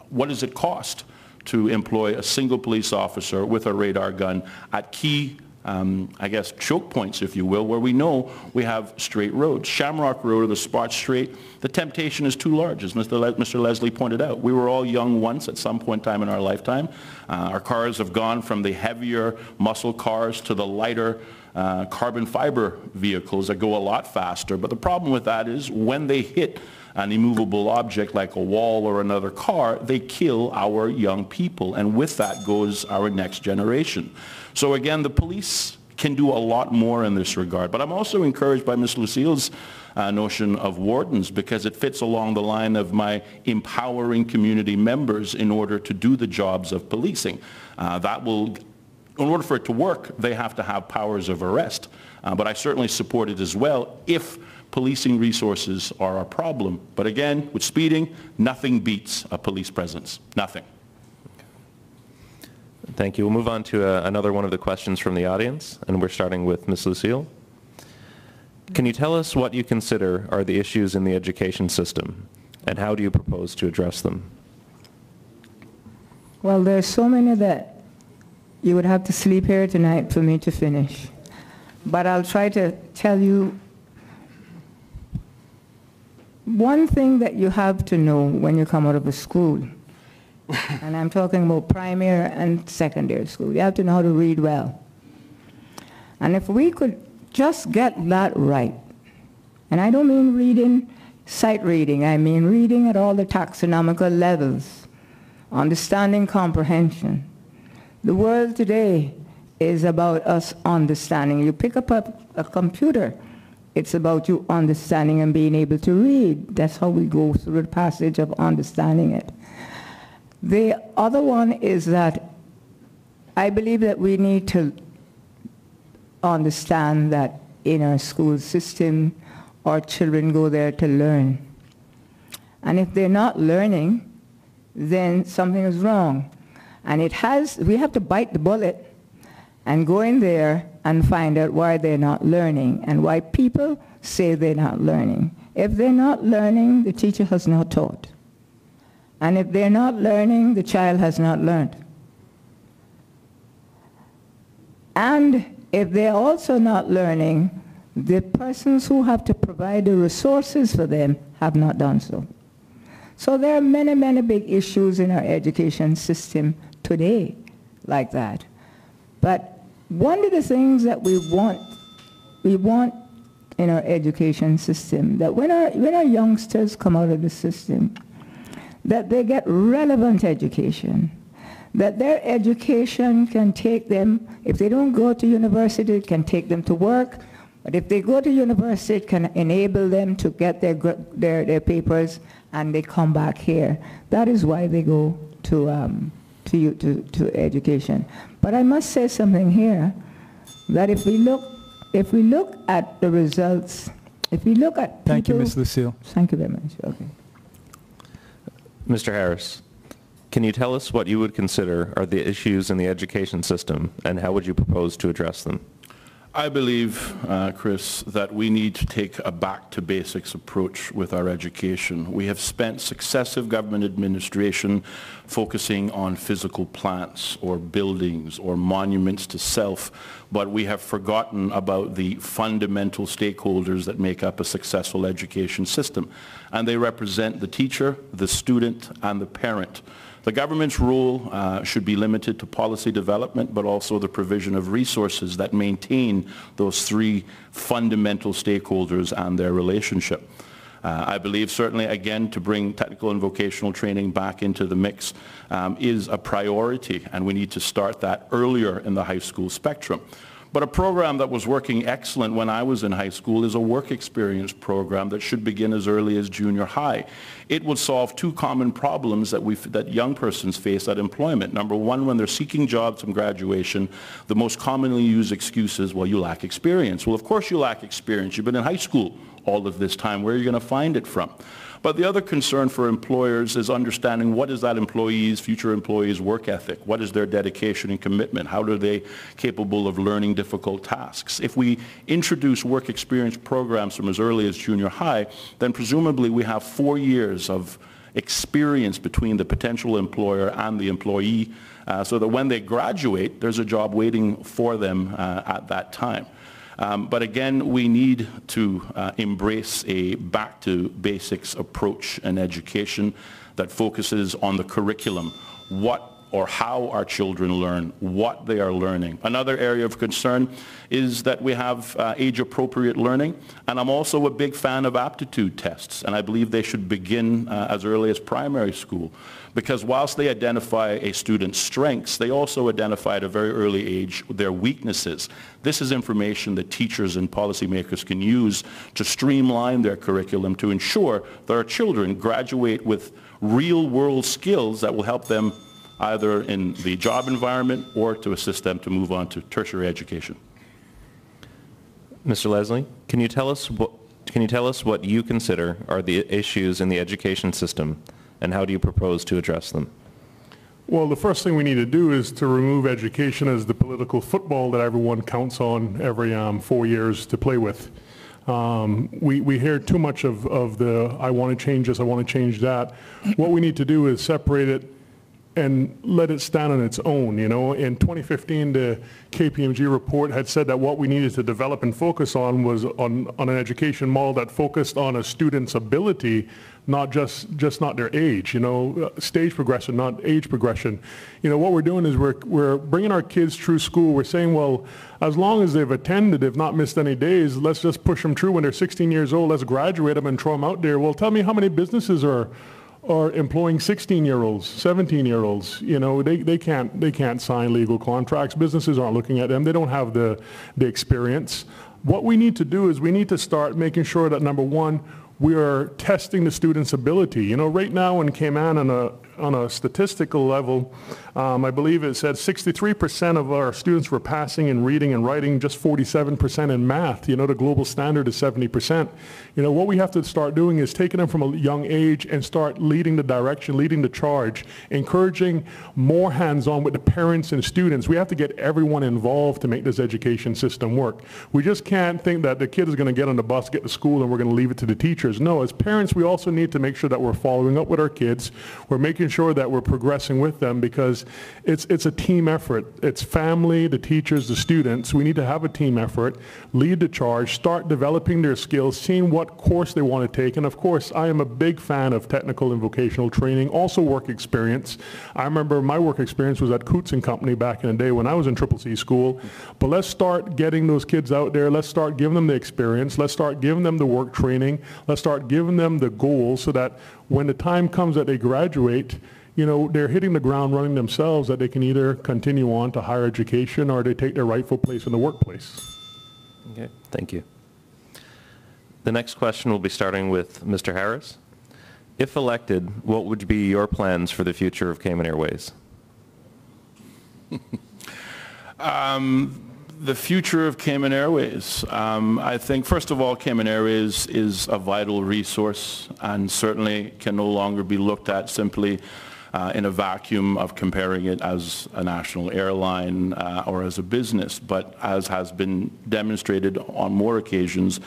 what does it cost to employ a single police officer with a radar gun at key I guess, choke points, if you will, where we know we have straight roads. Shamrock Road or the Spot Strait, the temptation is too large, as Mr. Leslie pointed out. We were all young once at some point in time in our lifetime. Our cars have gone from the heavier muscle cars to the lighter carbon fiber vehicles that go a lot faster. But the problem with that is when they hit an immovable object like a wall or another car, they kill our young people. And with that goes our next generation. So again, the police can do a lot more in this regard. But I'm also encouraged by Ms. Lucille's notion of wardens, because it fits along the line of my empowering community members in order to do the jobs of policing. That will, in order for it to work, they have to have powers of arrest. But I certainly support it as well if policing resources are a problem. But again, with speeding, nothing beats a police presence. Nothing. Thank you. We'll move on to another one of the questions from the audience, and we're starting with Ms. Lucille. Can you tell us what you consider are the issues in the education system, and how do you propose to address them? Well, there's so many that you would have to sleep here tonight for me to finish. But I'll try to tell you one thing that you have to know when you come out of a school. And I'm talking about primary and secondary school. You have to know how to read well. And if we could just get that right, and I don't mean reading, sight reading, I mean reading at all the taxonomical levels, understanding comprehension. The world today is about us understanding. You pick up a computer, it's about you understanding and being able to read. That's how we go through the passage of understanding it. The other one is that I believe that we need to understand that in our school system, our children go there to learn. And if they're not learning, then something is wrong. And we have to bite the bullet and go in there and find out why they're not learning and why people say they're not learning. If they're not learning, the teacher has not taught. And if they're not learning, the child has not learned. And if they're also not learning, the persons who have to provide the resources for them have not done so. So there are many, many big issues in our education system today like that. But one of the things that we want in our education system, that when our youngsters come out of the system, that they get relevant education, that their education can take them, if they don't go to university, it can take them to work, but if they go to university, it can enable them to get their papers and they come back here. That is why they go to education. But I must say something here, that if we look at the results, if we look at Thank you, Ms. Lucille. Thank you very much. Okay. Mr. Harris, can you tell us what you would consider are the issues in the education system, and how would you propose to address them? I believe, Chris, that we need to take a back-to-basics approach with our education. We have spent successive government administration focusing on physical plants or buildings or monuments to self, but we have forgotten about the fundamental stakeholders that make up a successful education system. And they represent the teacher, the student, and the parent. The government's role should be limited to policy development, but also the provision of resources that maintain those three fundamental stakeholders and their relationship. I believe certainly, again, to bring technical and vocational training back into the mix is a priority, and we need to start that earlier in the high school spectrum. But a program that was working excellent when I was in high school is a work experience program that should begin as early as junior high. It would solve two common problems that young persons face at employment. Number one, when they're seeking jobs from graduation, the most commonly used excuse is, well, you lack experience. Well, of course you lack experience. You've been in high school all of this time. Where are you going to find it from? But the other concern for employers is understanding what is that future employee's work ethic? What is their dedication and commitment? How are they capable of learning difficult tasks? If we introduce work experience programs from as early as junior high, then presumably we have 4 years of experience between the potential employer and the employee, so that when they graduate, there's a job waiting for them at that time. But again, we need to embrace a back-to-basics approach in education that focuses on the curriculum. What or how our children learn, what they are learning. Another area of concern is that we have age-appropriate learning, and I'm also a big fan of aptitude tests, and I believe they should begin as early as primary school, because whilst they identify a student's strengths, they also identify at a very early age their weaknesses. This is information that teachers and policymakers can use to streamline their curriculum to ensure that our children graduate with real-world skills that will help them either in the job environment or to assist them to move on to tertiary education. Mr. Leslie, can you tell us what you consider are the issues in the education system, and how do you propose to address them? Well, the first thing we need to do is to remove education as the political football that everyone counts on every 4 years to play with. We hear too much of the, I want to change this, I want to change that. What we need to do is separate it and let it stand on its own. You know, in 2015, the KPMG report had said that what we needed to develop and focus on was on an education model that focused on a student's ability, not just not their age. You know, stage progression, not age progression. You know, what we're doing is we're bringing our kids through school. We're saying, well, as long as they've attended, they've not missed any days, let's just push them through when they're 16 years old. Let's graduate them and throw them out there. Well, tell me how many businesses are employing 16-year-olds, 17-year-olds. You know, they can't sign legal contracts. Businesses aren't looking at them. They don't have the experience. What we need to do is we need to start making sure that, number one, we are testing the student's ability. You know, right now in Cayman on a statistical level, I believe it said 63% of our students were passing in reading and writing, just 47% in math. You know, the global standard is 70%. You know, what we have to start doing is taking them from a young age and start leading the direction, leading the charge, encouraging more hands-on with the parents and students. We have to get everyone involved to make this education system work. We just can't think that the kid is going to get on the bus, get to school, and we're going to leave it to the teachers. No, as parents, we also need to make sure that we're following up with our kids. We're making sure that we're progressing with them, because it's a team effort. It's family, the teachers, the students. We need to have a team effort, lead the charge, start developing their skills, seeing what course they want to take. And of course, I am a big fan of technical and vocational training, also work experience. I remember my work experience was at Coots & Company back in the day when I was in CCC school. But let's start getting those kids out there. Let's start giving them the experience. Let's start giving them the work training. Let's start giving them the goals so that when the time comes that they graduate, you know, they're hitting the ground running themselves, that they can either continue on to higher education or they take their rightful place in the workplace. Okay, thank you. The next question will be starting with Mr. Harris. If elected, what would be your plans for the future of Cayman Airways? The future of Cayman Airways. I think, first of all, Cayman Airways is a vital resource and certainly can no longer be looked at simply in a vacuum of comparing it as a national airline or as a business. But as has been demonstrated on more occasions,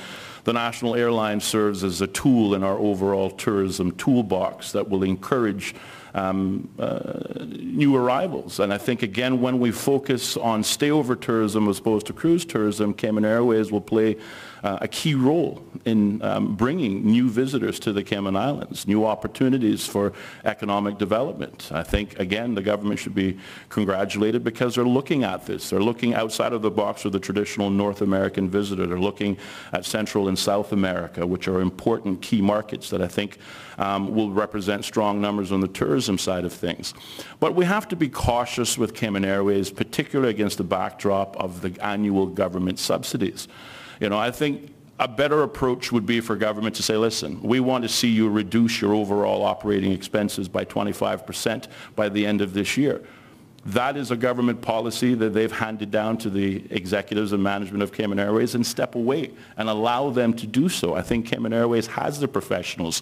the national airline serves as a tool in our overall tourism toolbox that will encourage new arrivals. And I think, again, when we focus on stayover tourism as opposed to cruise tourism, Cayman Airways will play a key role in bringing new visitors to the Cayman Islands, new opportunities for economic development. I think, again, the government should be congratulated because they're looking at this. They're looking outside of the box of the traditional North American visitor. They're looking at Central and South America, which are important key markets that I think will represent strong numbers on the tourism side of things. But we have to be cautious with Cayman Airways, particularly against the backdrop of the annual government subsidies. You know, I think a better approach would be for government to say, listen, we want to see you reduce your overall operating expenses by 25% by the end of this year. That is a government policy that they've handed down to the executives and management of Cayman Airways, and step away and allow them to do so. I think Cayman Airways has the professionals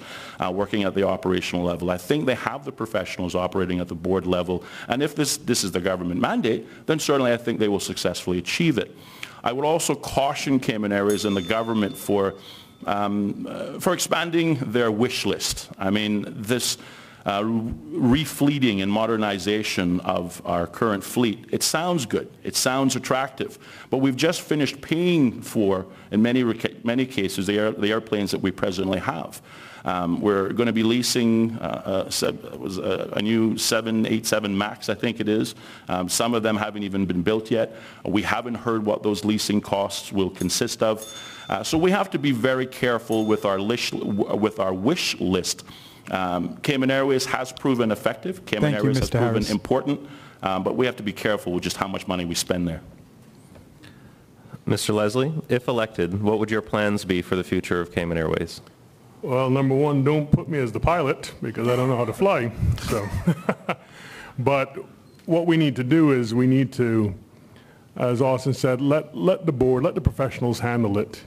working at the operational level. I think they have the professionals operating at the board level. And if this is the government mandate, then certainly I think they will successfully achieve it. I would also caution Cayman Airways and the government for expanding their wish list. I mean, this refleeting and modernization of our current fleet. It sounds good. It sounds attractive. But we've just finished paying for, in many cases, the airplanes that we presently have. We're going to be leasing a new 787 MAX, I think it is. Some of them haven't even been built yet. We haven't heard what those leasing costs will consist of. So we have to be very careful with our wish list. Cayman Airways has proven effective. Cayman Airways has proven important. But we have to be careful with just how much money we spend there. Mr. Leslie, if elected, what would your plans be for the future of Cayman Airways? Well, number one, don't put me as the pilot because I don't know how to fly. So, but what we need to do is we need to, as Austin said, let the board, let the professionals handle it.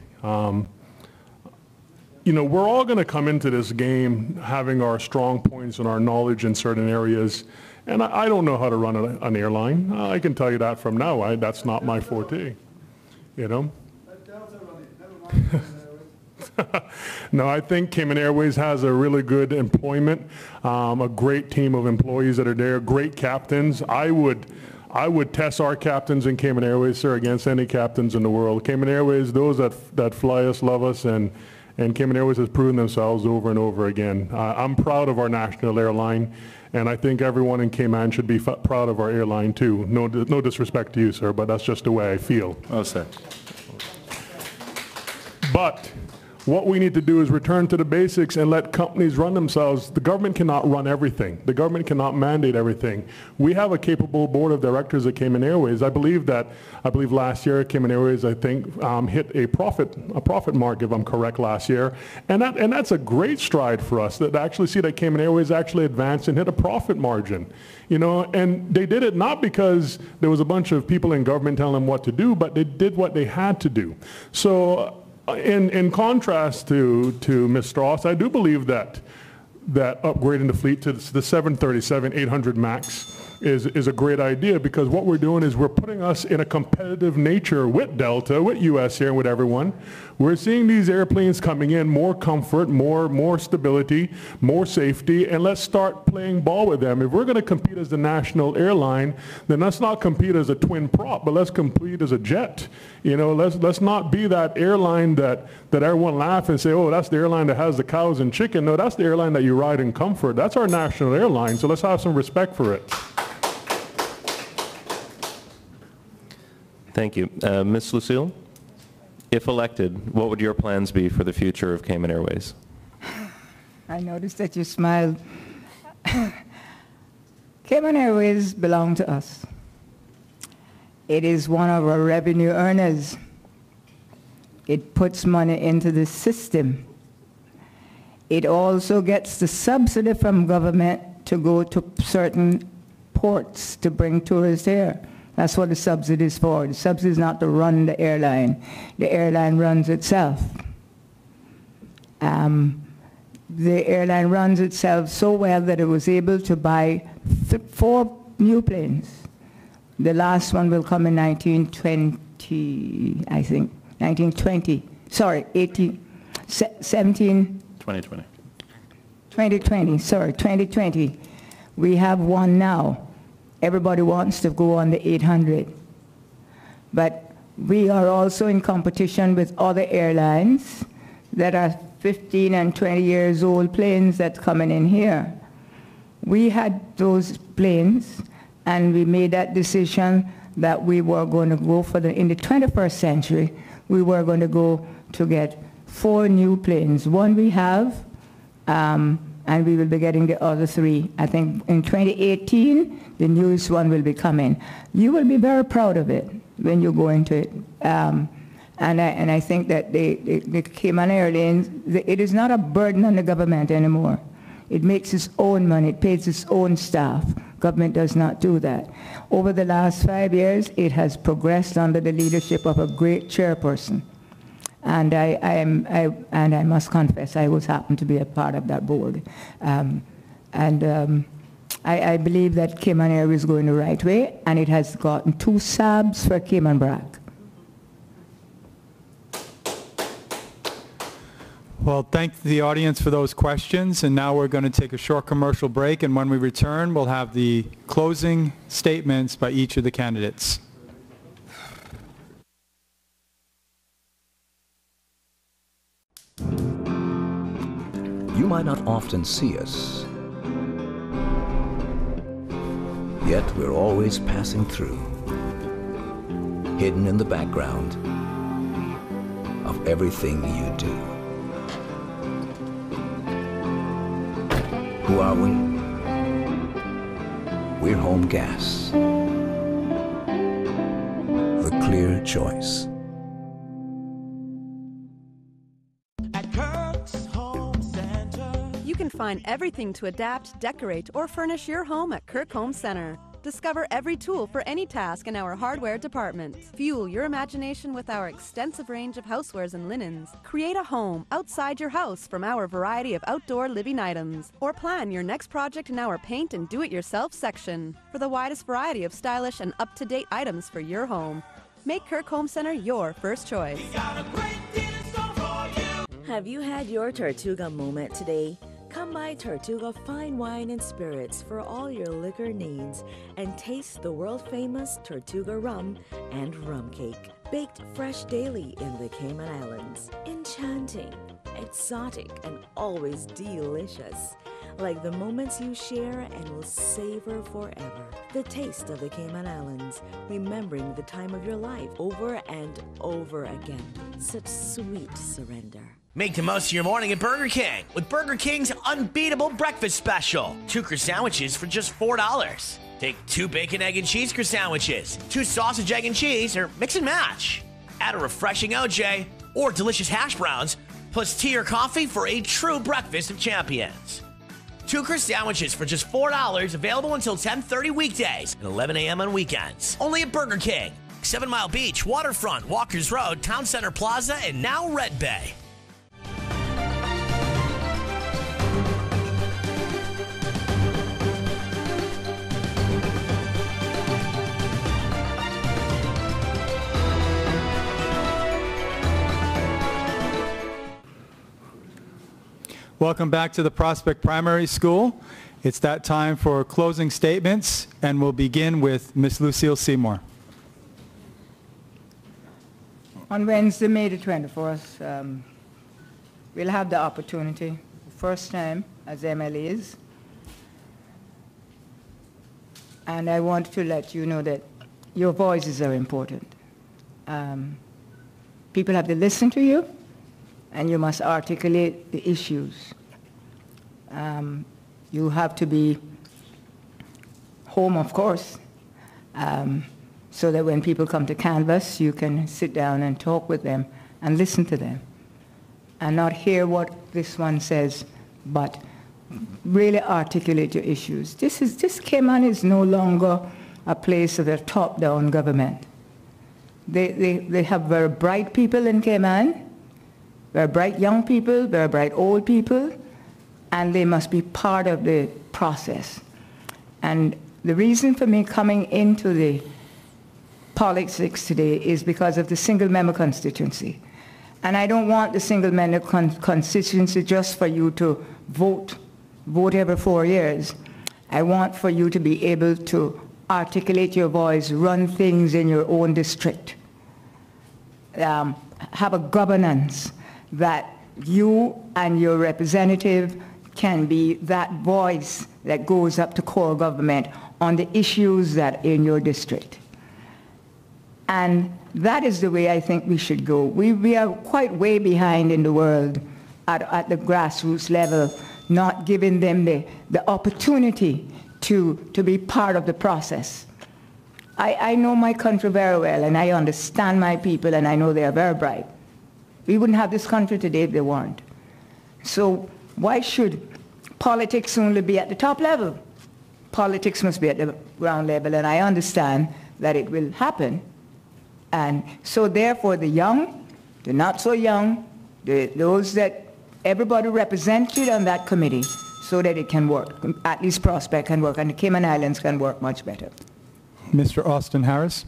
You know, we're all going to come into this game having our strong points and our knowledge in certain areas. And I don't know how to run an airline. I can tell you that from now. That's not my forte, you know. No, I think Cayman Airways has a really good employment, a great team of employees that are there, great captains. I would test our captains in Cayman Airways, sir, against any captains in the world. Cayman Airways, those that fly us, love us, and Cayman Airways has proven themselves over and over again. I'm proud of our national airline, and I think everyone in Cayman should be proud of our airline too. No disrespect to you, sir, but that's just the way I feel. Well said. But what we need to do is return to the basics and let companies run themselves. The government cannot run everything. The government cannot mandate everything. We have a capable board of directors at Cayman Airways. I believe last year Cayman Airways, I think, hit a profit mark, if I'm correct, last year. And that's a great stride for us to actually see that Cayman Airways actually advanced and hit a profit margin. You know, and they did it not because there was a bunch of people in government telling them what to do, but they did what they had to do. So in contrast to Ms. Strauss, I do believe that upgrading the fleet to the 737-800 MAX is a great idea, because what we're doing is we're putting us in a competitive nature with Delta, with US Air, and with everyone. We're seeing these airplanes coming in, more comfort, more stability, more safety, and let's start playing ball with them. If we're going to compete as the national airline, then let's not compete as a twin prop, but let's compete as a jet. You know, let's not be that airline that everyone laugh and say, oh, that's the airline that has the cows and chicken. No, that's the airline that you ride in comfort. That's our national airline, so let's have some respect for it. Thank you. Ms. Lucille, if elected, what would your plans be for the future of Cayman Airways? I noticed that you smiled. Cayman Airways belong to us. It is one of our revenue earners. It puts money into the system. It also gets the subsidy from government to go to certain ports to bring tourists here. That's what the subsidy is for. The subsidy is not to run the airline. The airline runs itself. The airline runs itself so well that it was able to buy 4 new planes. The last one will come in 1920, I think. 1920. Sorry, 2020. Sorry, 2020. We have one now. Everybody wants to go on the 800. But we are also in competition with other airlines that are 15 and 20 years old planes that's coming in here. We had those planes, and we made that decision that we were going to go in the 21st century, we were going to go to get 4 new planes. One we have, and we will be getting the other 3. I think in 2018, the newest one will be coming. You will be very proud of it when you go into it. And I think that the Cayman Airlines, it is not a burden on the government anymore. It makes its own money. It pays its own staff. Government does not do that. Over the last 5 years, it has progressed under the leadership of a great chairperson. And I must confess, I was happened to be a part of that board. I believe that Cayman Air is going the right way, and it has gotten 2 SABs for Cayman Brac. Well, thank the audience for those questions, and now we're going to take a short commercial break, and when we return, we'll have the closing statements by each of the candidates. You might not often see us, yet we're always passing through, hidden in the background of everything you do. Who are we? We're Home Gas, the clear choice. You can find everything to adapt, decorate, or furnish your home at Kirk Home Center. Discover every tool for any task in our hardware department. Fuel your imagination with our extensive range of housewares and linens. Create a home outside your house from our variety of outdoor living items. Or plan your next project in our paint and do-it-yourself section. For the widest variety of stylish and up-to-date items for your home. Make Kirk Home Center your first choice. Have you had your Tortuga moment today? Come by Tortuga Fine Wine and Spirits for all your liquor needs and taste the world-famous Tortuga rum and rum cake. Baked fresh daily in the Cayman Islands. Enchanting, exotic, and always delicious. Like the moments you share and will savor forever. The taste of the Cayman Islands, remembering the time of your life over and over again. Such sweet surrender. Make the most of your morning at Burger King with Burger King's unbeatable breakfast special. 2 croissants for just $4. Take 2 bacon, egg, and cheese croissants, 2 sausage, egg, and cheese, or mix and match. Add a refreshing OJ or delicious hash browns, plus tea or coffee for a true breakfast of champions. 2 croissants for just $4, available until 10:30 weekdays and 11 a.m. on weekends. Only at Burger King, 7 Mile Beach, Waterfront, Walkers Road, Town Center Plaza, and now Red Bay. Welcome back to the Prospect Primary School. It's that time for closing statements, and we'll begin with Ms. Lucille Seymour. On Wednesday, May the 24th, we'll have the opportunity, first time as MLAs, and I want to let you know that your voices are important. People have to listen to you, and you must articulate the issues. You have to be home, of course, so that when people come to canvass, you can sit down and talk with them and listen to them and not hear what this one says, but really articulate your issues. This Cayman is no longer a place of a top-down government. They have very bright people in Cayman, very bright young people, very bright old people, and they must be part of the process. And the reason for me coming into the politics today is because of the single-member constituency. And I don't want the single-member constituency just for you to vote every 4 years. I want for you to be able to articulate your voice, run things in your own district, have a governance that you and your representative can be that voice that goes up to core government on the issues that are in your district. And that is the way I think we should go. We are quite way behind in the world at the grassroots level, not giving them the opportunity to be part of the process. I know my country very well, and I understand my people, and I know they are very bright. We wouldn't have this country today if they weren't. So why should politics only be at the top level? Politics must be at the ground level, and I understand that it will happen. And so therefore the young, the not so young, those that everybody represented on that committee, so that it can work, at least Prospect can work, and the Cayman Islands can work much better. Mr. Austin Harris.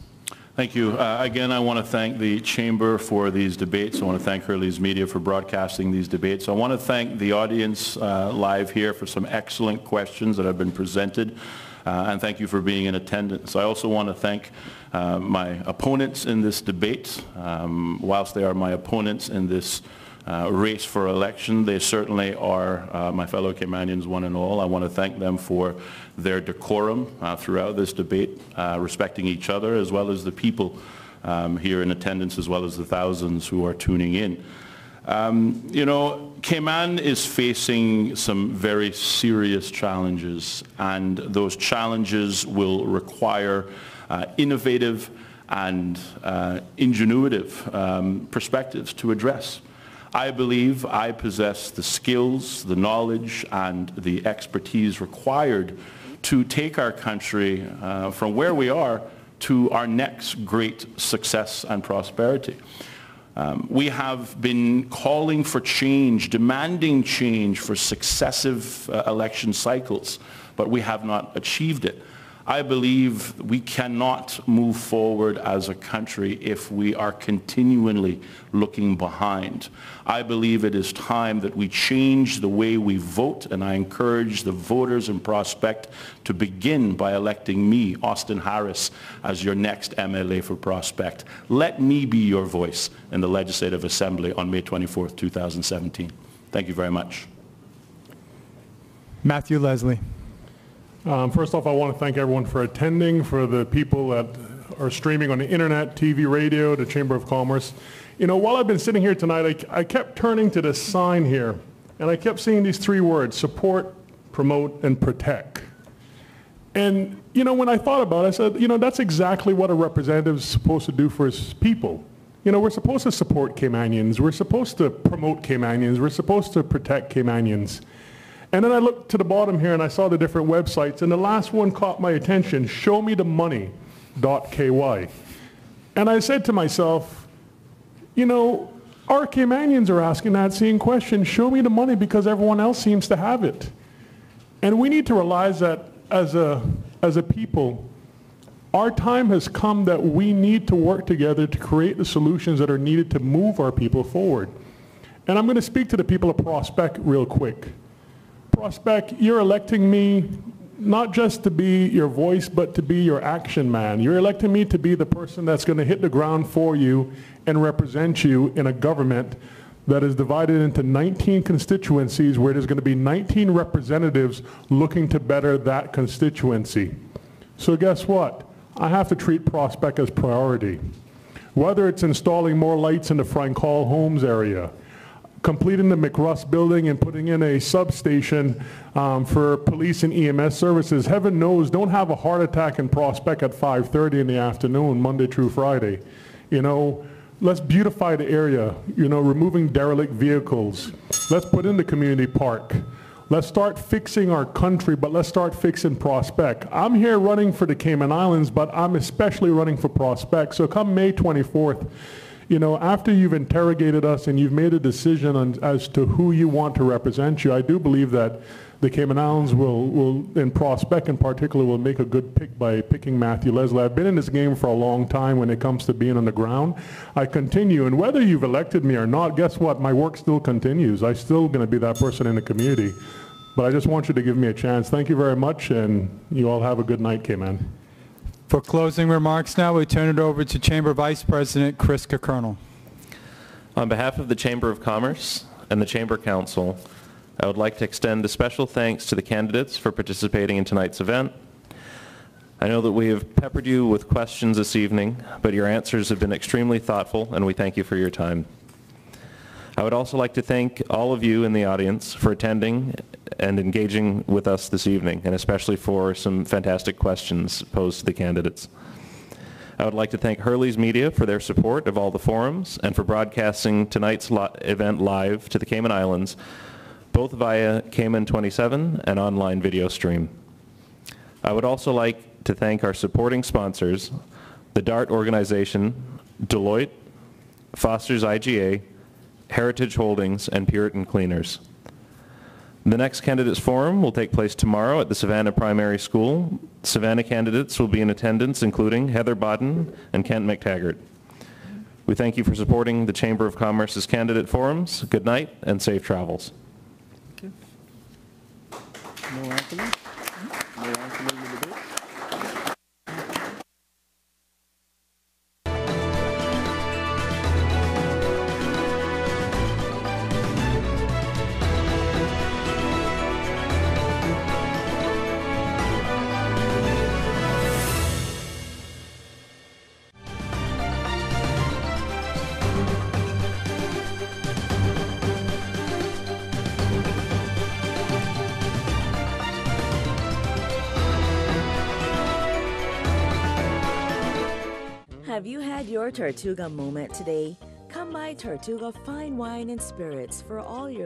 Thank you. Again, I want to thank the Chamber for these debates. I want to thank Hurley's Media for broadcasting these debates. I want to thank the audience live here for some excellent questions that have been presented. And thank you for being in attendance. I also want to thank my opponents in this debate. Whilst they are my opponents in this race for election, they certainly are my fellow Caymanians, one and all. I want to thank them for their decorum throughout this debate, respecting each other as well as the people here in attendance, as well as the thousands who are tuning in. You know, Cayman is facing some very serious challenges, and those challenges will require innovative and ingenuitive perspectives to address. I believe I possess the skills, the knowledge, and the expertise required to take our country from where we are to our next great success and prosperity. We have been calling for change, demanding change for successive election cycles, but we have not achieved it. I believe we cannot move forward as a country if we are continually looking behind. I believe it is time that we change the way we vote, and I encourage the voters in Prospect to begin by electing me, Austin Harris, as your next MLA for Prospect. Let me be your voice in the Legislative Assembly on May 24th, 2017. Thank you very much. Matthew Leslie. First off, I want to thank everyone for attending, for the people that are streaming on the internet, TV, radio, the Chamber of Commerce. You know, while I've been sitting here tonight, I kept turning to this sign here, and I kept seeing these three words: support, promote, and protect. And, you know, when I thought about it, I said, you know, that's exactly what a representative is supposed to do for his people. You know, we're supposed to support Caymanians. We're supposed to promote Caymanians. We're supposed to protect Caymanians. And then I looked to the bottom here and I saw the different websites, and the last one caught my attention, showmethemoney.ky. And I said to myself, you know, our Caymanians are asking that same question, show me the money, because everyone else seems to have it. And we need to realize that as a people, our time has come that we need to work together to create the solutions that are needed to move our people forward. And I'm going to speak to the people of Prospect real quick. Prospect, you're electing me not just to be your voice, but to be your action man. You're electing me to be the person that's going to hit the ground for you and represent you in a government that is divided into 19 constituencies, where there's going to be 19 representatives looking to better that constituency. So guess what? I have to treat Prospect as priority. Whether it's installing more lights in the Frank Hall Homes area, completing the McRuss building and putting in a substation for police and EMS services. Heaven knows, don't have a heart attack in Prospect at 5:30 in the afternoon, Monday through Friday. You know, let's beautify the area, you know, removing derelict vehicles. Let's put in the community park. Let's start fixing our country, but let's start fixing Prospect. I'm here running for the Cayman Islands, but I'm especially running for Prospect. So come May 24th, you know, after you've interrogated us and you've made a decision as to who you want to represent you, I do believe that the Cayman Islands will, in Prospect in particular, will make a good pick by picking Matthew Leslie. I've been in this game for a long time when it comes to being on the ground. I continue, and whether you've elected me or not, guess what? My work still continues. I'm still going to be that person in the community. But I just want you to give me a chance. Thank you very much, and you all have a good night, Cayman. For closing remarks now, we turn it over to Chamber Vice President Chris Kekernel. On behalf of the Chamber of Commerce and the Chamber Council, I would like to extend a special thanks to the candidates for participating in tonight's event. I know that we have peppered you with questions this evening, but your answers have been extremely thoughtful, and we thank you for your time. I would also like to thank all of you in the audience for attending and engaging with us this evening, and especially for some fantastic questions posed to the candidates. I would like to thank Hurley's Media for their support of all the forums and for broadcasting tonight's event live to the Cayman Islands, both via Cayman 27 and online video stream. I would also like to thank our supporting sponsors, the DART organization, Deloitte, Foster's IGA, Heritage Holdings, and Puritan Cleaners. The next candidates forum will take place tomorrow at the Savannah Primary School. Savannah candidates will be in attendance, including Heather Bodden and Kent McTaggart. We thank you for supporting the Chamber of Commerce's candidate forums. Good night and safe travels. Have you had your Tortuga moment today? Come by Tortuga Fine Wine and Spirits for all your